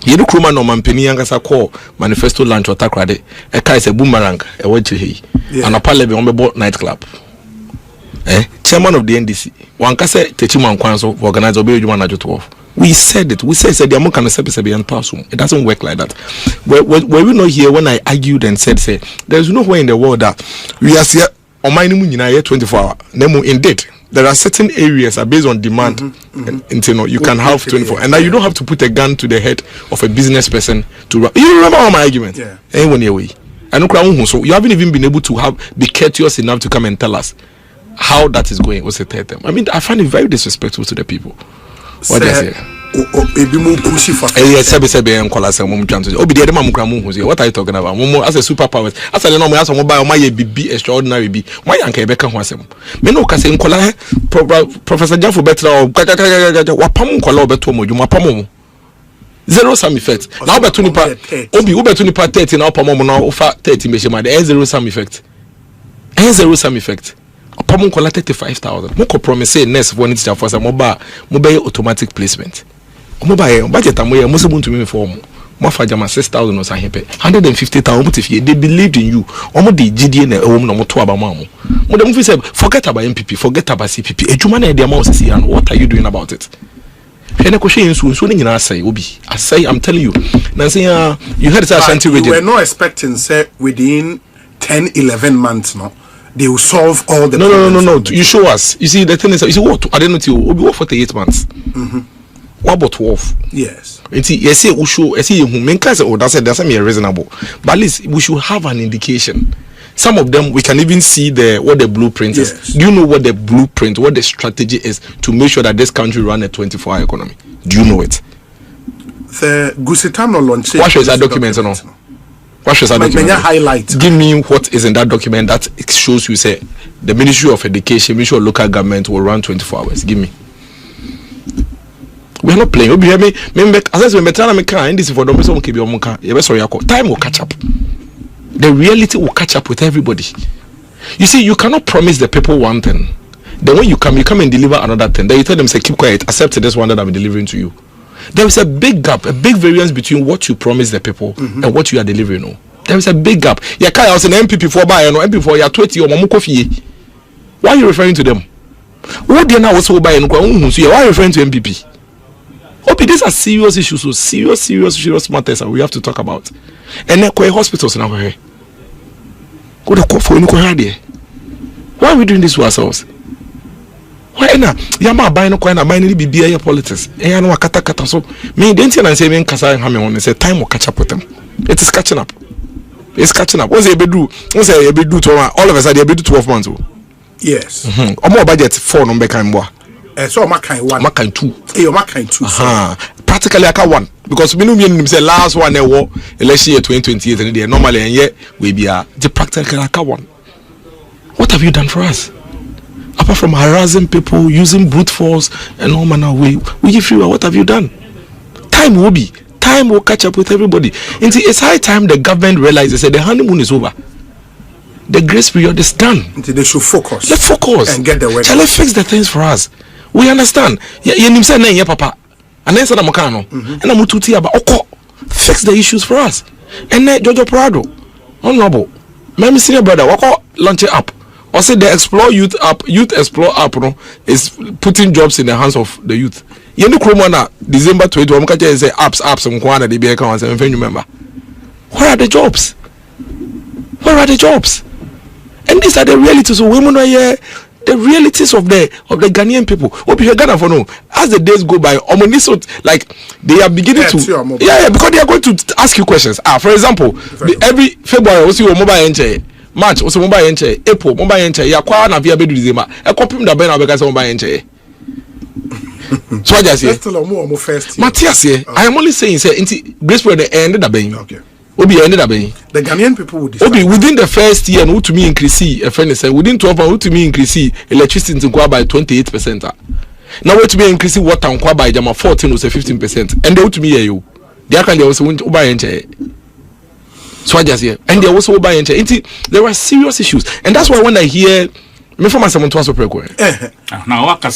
yedu kuruma no mampeni yankasa call manifesto lunch otakrade e kai se boomerang e wachi hei anapa lebe ombebo night club chairman of the NDC wankasa techiman kwanso organize obe adwuma na joto. We said it. We said the amount can be and pass. It doesn't work like that. Were we not here when I argued and said, say, there's nowhere in the world that we are here on my 24 hours. Indeed, there are certain areas that based on demand. And, you can have 24, and now you don't have to put a gun to the head of a business person to run. You remember all my argument? Yeah. Anyone away. So you haven't even been able to be courteous enough to come and tell us how that is going. What's the third term? I mean, I find it very disrespectful to the people. What they say? Yes, what are you talking about? As a superpower, as I know, as a mobile, my be extraordinary be. Why can't Rebecca Wasem? Men can say, Professor Jaffa better or Wapam Kola Betomo, you Mapamo. Zero sum effect. Now, but Obi Uber 20 part 30 now, Pamo now, 30 measurement, zero sum effect. Zero sum effect. Pamo Kola 35,000. Moko promise next one is for some mobile automatic placement. Mobile budget amoya most to me for more for jama 6,000 or something 150,000 if they believed in you omo the GDA na home no moto abamamu mo dem say forget about MPP, forget about CPP ejuma na e dem say and what are you doing about it hene ko hwe nsu ni nyina say obi asay I'm telling you na say you heard say Ashanti region we were not expecting say within 10-11 months no they will solve all the no you show us. You see the thing is you see what I don't know you obi 48 months what about 12? Yes. Yes, we should. See, who make us or that's reasonable. But at least we should have an indication. Some of them we can even see what the blueprint is. Do you know what the blueprint, what the strategy is to make sure that this country run a 24-hour economy? Do you know it? The Gusitano launch. What shows that document? No. What shows that document? Highlight. Give me what is in that document that shows you say the Ministry of Education, Ministry of Local Government will run 24 hours. Give me. We are not playing. We me as we try to can this for them so keep your monka. Time will catch up. The reality will catch up with everybody. You see, you cannot promise the people one thing. Then when you come and deliver another thing. Then you tell them say keep quiet, accept this one that I'm delivering to you. There is a big gap, a big variance between what you promise the people and what you are delivering. No, there is a big gap. You can't also MPP for buy no MPP for 20 or mamukofi. Why are you referring to them? What they now also buy no? Why are you referring to MPP? Okay, these are serious issues, so serious matters that we have to talk about. And then hospitals now here. Go to court for any. Why are we doing this to ourselves? Why na? Yama buy no coin, buy any BBI politics. And I know kata so. Me didn't say me kasa and hame on. Say time will catch up with them. It is catching up. It's catching up. What's a bedu? What's a bedu to all of us? They bedu 12 months. Yes. More budget 4 no be kind more. So makai 1 makai 2 makai 2 practically aka 1 because we know say last one election year 2028 and they normally and yet we be the practically aka 1. What have you done for us apart from harassing people, using brute force and all manner of way? We give you what have you done? Time will catch up with everybody. And see, it's high time the government realizes that the honeymoon is over. The grace period is done. They should focus. Let's focus and get the work. Let's fix the things for us. We understand. You say na papa. And then say na mokano. And na mututi aba oko. Fix the issues for us. And then Jojo Prado, honorable, my senior brother, wako launch it up. Or say the Explore Youth app, Youth Explore app, no, is putting jobs in the hands of the youth. You know, Kromana December 21, mkaje say apps, mkwana de beka and say remember. Where are the jobs? Where are the jobs? And these are the realities of women are here. The realities of the Ghanaian people. What you Ghana for no? As the days go by, like they are beginning to because they are going to ask you questions. For example, every February we see mobile entry, March we see mobile entry, April mobile entry. Ya kwa na via bedu December. E copy da ben na beka mobile entry. So what you say? Matthias here. I am only saying say grace for the end da ben. Okay. Obi ended up being the Ghanaian people would Obi within the first year and to me increase a friend said within 12 months to me increase electricity to go by 28%. Now what to be increasing water and by jama 14 or say 15%. And they would to me you. They can also want to buy and so I just hear. And they also buy and there were serious issues. And that's why when I hear me from someone to answer now what can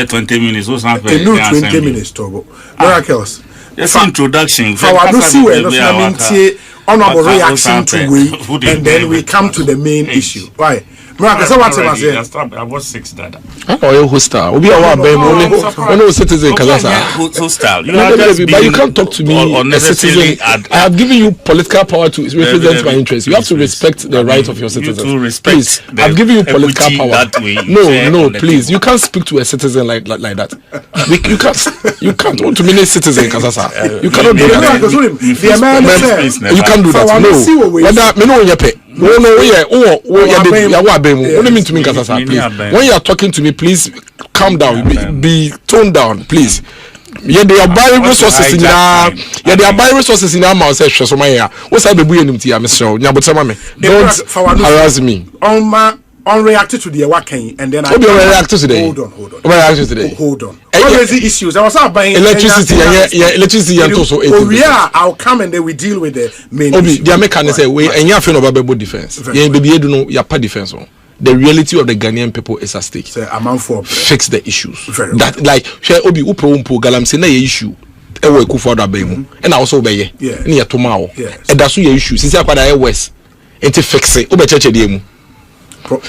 20 minutes or something? 20 minutes Togo. Miracles. Yes, introduction. I don't see where honorable reaction to we, and then we come to the main issue. Why? I was 6 that. Oh, you hostile. We are one citizen. Hostile. But you can't talk to me on a citizen. I have given you political power to represent my interests. You have to respect the right of your citizens. Please, I've given you political power. No, please. You can't speak to a citizen like that. You can't want to be a citizen, Kasasa. You cannot do that. You can't do that. No. Whether me know your pay. No, when you are talking to me, please calm down, be toned down, please. Yeah, they are buying resources in our mouth. So my what's that? Don't harass me. On reacted to the Awaken, and then I reacted today. Hold on. What is the issues? I was buying electricity, electricity, and also. Yeah, I'll come and then we deal with the main. The Americans say we and you're feeling about defense. Yeah, baby, you don't know your defense. The reality of the Ghanaian people is at stake. Fix the issues. That like share obi upo galam say na issue. Ewo ekufu oda bemu. And also obeye. Yeah. Ni tomorrow. And that's your issue. Since you are west, enti fix it. Obe cheche di emu.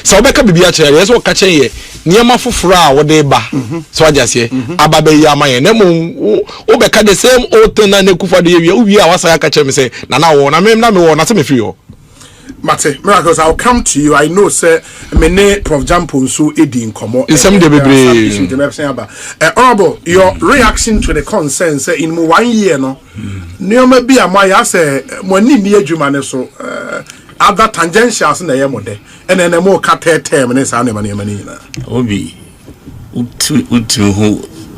So obeka bibi a chere yeso ka chen ye niema foforo a wo de ba so ajase ababe yi amaye na mo obeka the same old thing na nekufa de ye wi a wasa ka chere me say na wo na me wo na se me free yo Mate, Miracles, I'll come to you. I know, sir, many Prof. Jampo so edi in common. Honorable, your reaction to the concern, say, in 1 year, no, near be a Maya say, money near Jumane so, other tangentials in the Yamode, and then a more cut term and it's money. Obi, who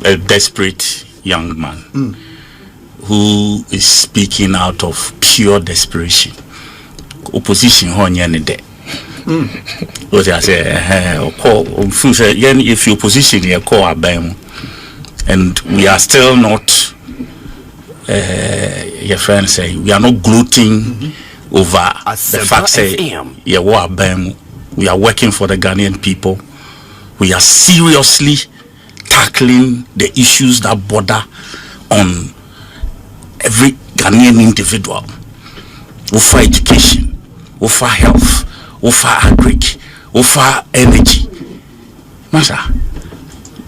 a desperate young man who is speaking out of pure desperation. Opposition honey day. What I say, if you opposition you call abem, and we are still not. Your friend say we are not gloating over the fact say we are working for the Ghanaian people. We are seriously tackling the issues that border on every Ghanaian individual. Over education, over health, over agric, over energy. Master,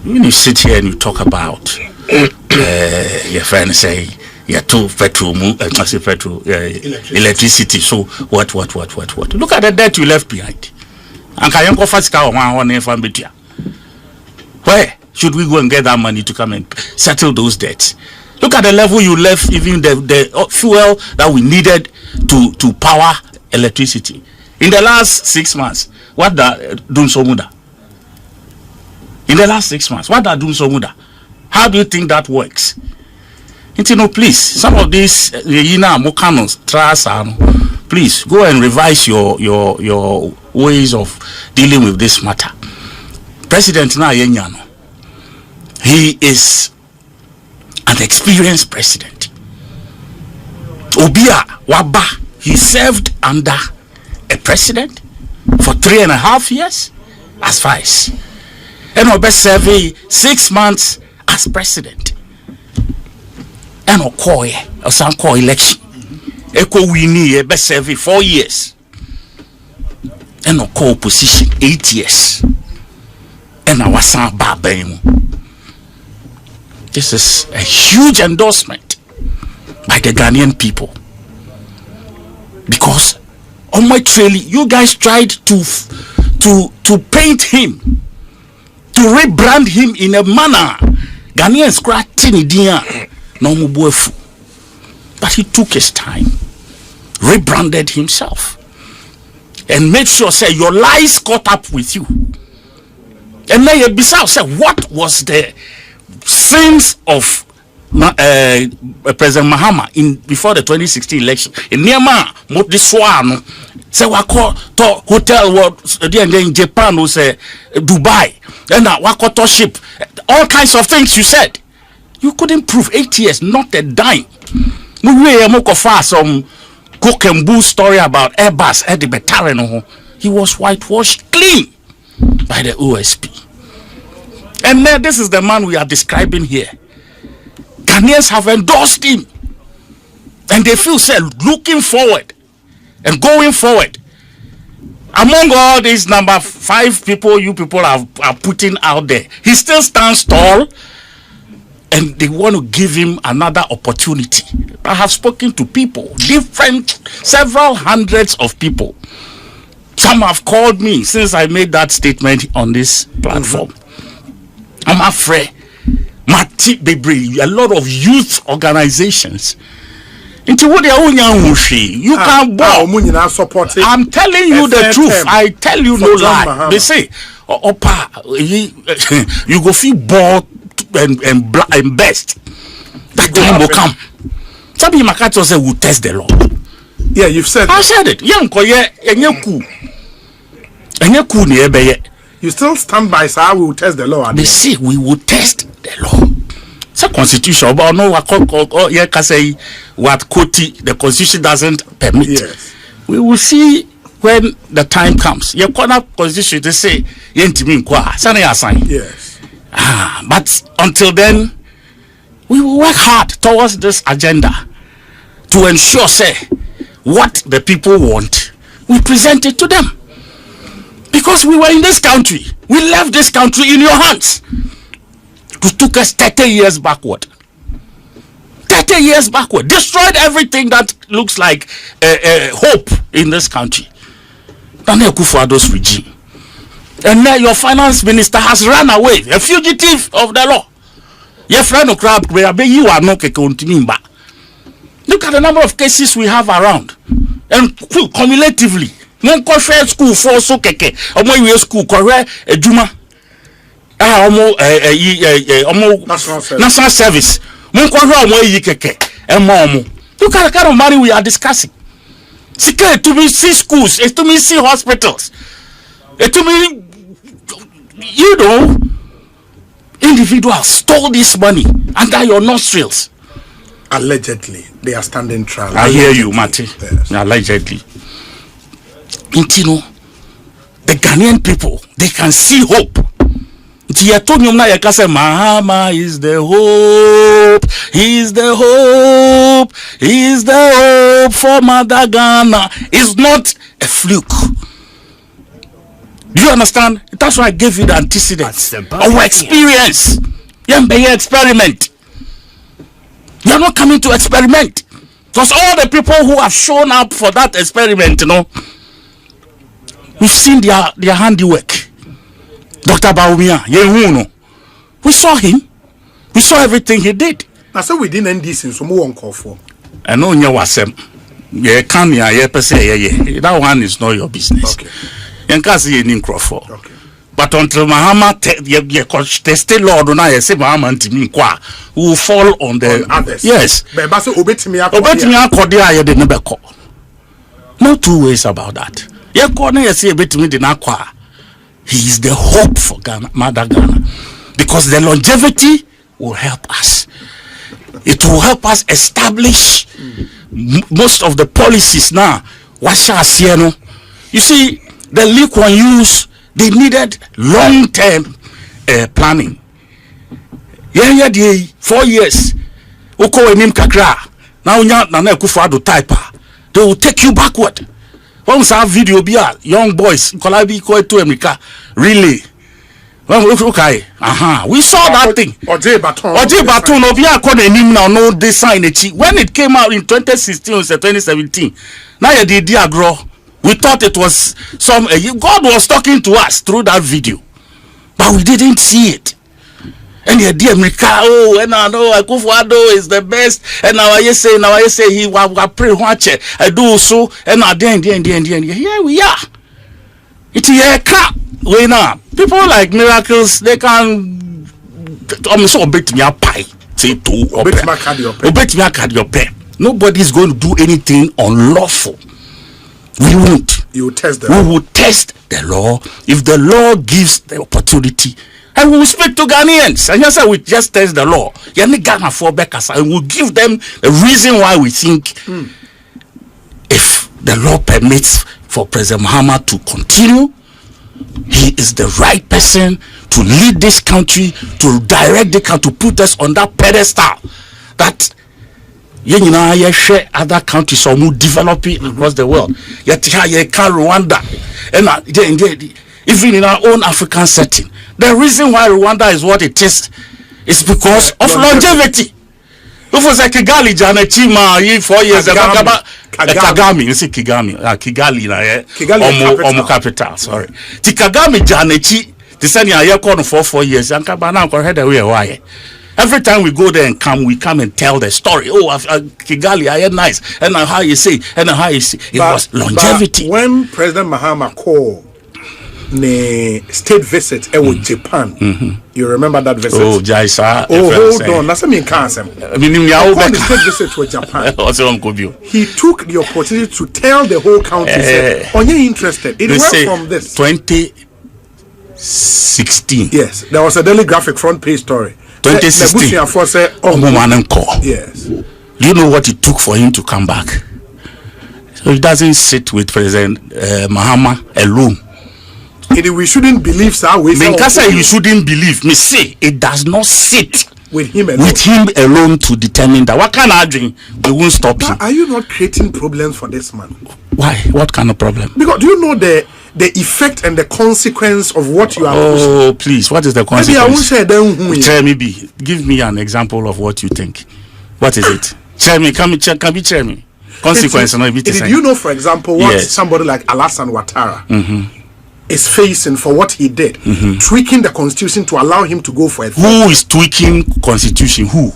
when you sit here and you talk about your friend say you're too petrol, electricity. So what? Look at the debt you left behind. And can you go fast car where should we go and get that money to come and settle those debts? Look at the level you left, even the fuel that we needed to power electricity. In the last 6 months, what da dun somuda? In the last 6 months, what da dun somuda? How do you think that works? Please, some of these mokanos, please go and revise your ways of dealing with this matter. President na yenyano, he is an experienced president. Obia Waba, he served under a president for 3.5 years as vice. And Obe served 6 months as president. And Osanko election. Eko Wini Ebe served 4 years. And Oko opposition 8 years. And Awasan Babemu. This is a huge endorsement by the Ghanaian people, because on my trail, you guys tried to paint him, to rebrand him in a manner Ghanaians scratching no mubuefu, but he took his time, rebranded himself, and made sure say your lies caught up with you. And then Bissau said, what was the sins of President Mahama before the 2016 election. In Myanmar, this one say wako to hotel what in Japan was Dubai and wako to ship all kinds of things you said. You couldn't prove 8 years, not a dime. We some cook and bull story about Airbus at the Battalion. He was whitewashed clean by the OSP. And then this is the man we are describing here. Ghanaians have endorsed him. And they feel looking forward and going forward. Among all these number 5 people you people are putting out there, he still stands tall. And they want to give him another opportunity. I have spoken to people, several hundreds of people. Some have called me since I made that statement on this platform. I'm afraid. A lot of youth organizations. You can't I'm telling you the truth. I tell you no lie. They say, Opa, you go feel bored and best. That time will come. Somebody Makato said we'll test the law. Yeah, you've said I said it. You still stand by sir, we will test the law. They say we will test the law. It's a constitution, but no what Koti the constitution doesn't permit. Yes. We will see when the time comes. Your corner constitution they say yes. But until then, we will work hard towards this agenda to ensure, what the people want, we present it to them. Because we were in this country, we left this country in your hands. It took us 30 years backward. 30 years backward, destroyed everything that looks like hope in this country. Daniel Kufuor's regime. And now your finance minister has run away, a fugitive of the law. Your friend of crab, you are not continuing back. Look at the number of cases we have around. And cumulatively, no share school for so keke, or school correct a Juma. National service. Look at the kind of money we are discussing. Secret to me see schools, to me see hospitals. To me, individuals stole this money under your nostrils. Allegedly, they are standing trial. I hear you, Marty. Yes. Allegedly. The Ghanaian people, they can see hope. Mahama is the hope. He is the hope. He is the hope for Mother Ghana. It's not a fluke. Do you understand? That's why I gave you the antecedents. Our experience. Experiment. You are not coming to experiment. Because all the people who have shown up for that experiment, we've seen their handiwork. Dr. Baumia, we saw him. We saw everything he did. I said we didn't end this in some one call for. I know you was that one is not your business. Okay. Okay. But until Mahama tested Lord and I say Mahama will fall on the others. Yes. No two ways about that. He is the hope for Ghana, Mother Ghana, because the longevity will help us. It will help us establish most of the policies now. You see, the Lee Kuan Yews, they needed long-term planning. 4 years. Now they will take you backward. Once our video be young boys, Kolabi to America, really. We saw that thing. Oje Baton, no design. When it came out in 2016 or 2017, now you did grow. We thought it was some God was talking to us through that video, but we didn't see it. And the dear America, and I know Akufuado is the best. And now I say he will pray watch it. I do so, and now then here we are. It's a crap. We now people like miracles. They can almost bit me a pie. say to nobody is going to do anything unlawful. We won't. You will test the law. We will test the law. If the law gives the opportunity, and we will speak to Ghanaians. And yes, we just test the law. And we'll give them the reason why we think if the law permits for President Mahama to continue, he is the right person to lead this country, to direct the country, to put us on that pedestal that share other countries or more developing across the world. Rwanda, and even in our own African setting, the reason why Rwanda is what it is because of longevity. If was like Kigali, Janechima, 4 years ago, Kagame, you see Kigali, capital. Sorry, Kagame, Janechi, the same year, 4 years, and Kabana, head away. Why? Every time we go there and we come and tell the story. Oh, Kigali, I had nice, and how you say, and how you see. It was longevity. But when President Mahama called the state visit with Japan, you remember that visit? Oh, Jaisa. Oh, hold on. That's what I mean. The state visit with Japan. He took the opportunity to tell the whole country, "Are you interested?" It went from this 2016. Yes, there was a daily graphic front page story. 2016. Yes. Do you know what it took for him to come back? So he doesn't sit with President Mahama alone. We shouldn't believe so. You shouldn't believe. Me say it does not sit with him alone to determine that. What kind of dream? We won't stop him. Are you not creating problems for this man? Why? What kind of problem? Because do you know the effect and the consequence of what you are pushing? Oh, please. What is the consequence? Maybe I won't say them. Tell me, give me an example of what you think. What is it? Tell me, can you tell me? Consequence. Did you know, for example, what somebody like Alassane Ouattara is facing for what he did, tweaking the constitution to allow him to go for it? Who is tweaking constitution? Who?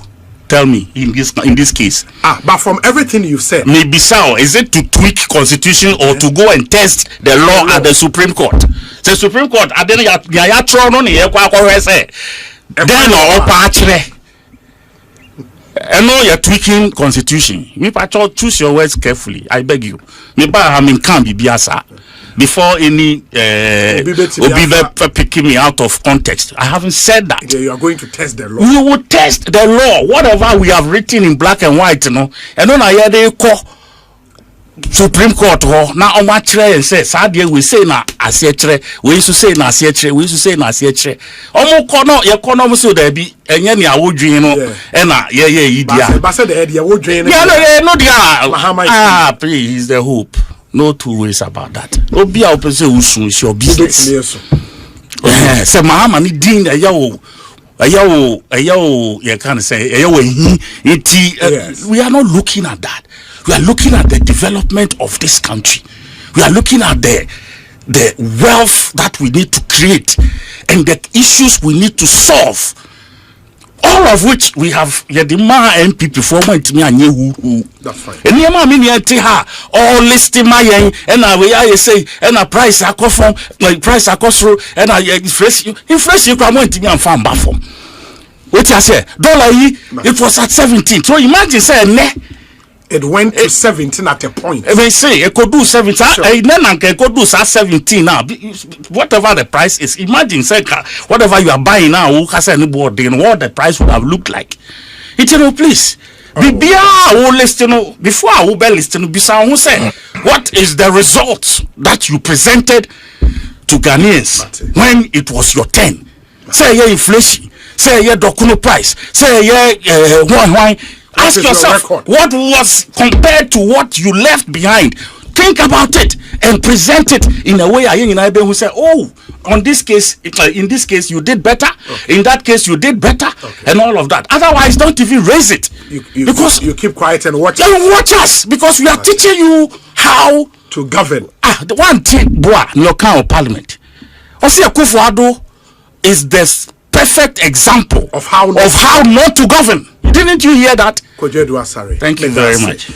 Tell me in this case. But from everything you said, maybe so. Is it to tweak constitution or to go and test the law at the Supreme Court? The Supreme Court, I then you're tweaking constitution. Me choose your words carefully. I beg you. Me can be biasa. Before any Obibe picking me out of context. I haven't said that. You are going to test the law. We will test the law. Whatever we have written in black and white, you know. And then I hear they call Supreme Court now on my tray and say, Sadia, we say na asietre, we used to say na asietre, we used to say na asietre. Omo kono, ya kono muso there be, and yen ya wodri, you know, and But said the head, ya wodri, please, he's the hope. No two ways about that. Obi a opese usu is your business. Say Mahama ni din you can say we are not looking at that. We are looking at the development of this country. We are looking at the wealth that we need to create and the issues we need to solve. All of which we have the MPP for who. That's fine. And you all listing my and I say and a price I cost from my price I cost through and I inflation you come to me and farm back from. What I say, dollar it was at 17. So imagine say it went to 17 at a point. They say it could do 17. It could do 17 now. Whatever the price is, imagine say whatever you are buying now, who has any board then what the price would have looked like. It's please. Before I will be listening, who say what is the result that you presented to Ghanaians when it was your turn? Say your inflation, say your document price, say your wine. Ask yourself what was compared to what you left behind. Think about it and present it in a way who say, oh, in this case you did better, in that case you did better, and all of that. Otherwise, don't even raise it. Because you keep quiet and watch us because we are teaching you how to govern. The one thing, your kind of parliament. Osi Akufo-Addo is the perfect example of how not to govern. Didn't you hear that? Thank you very much.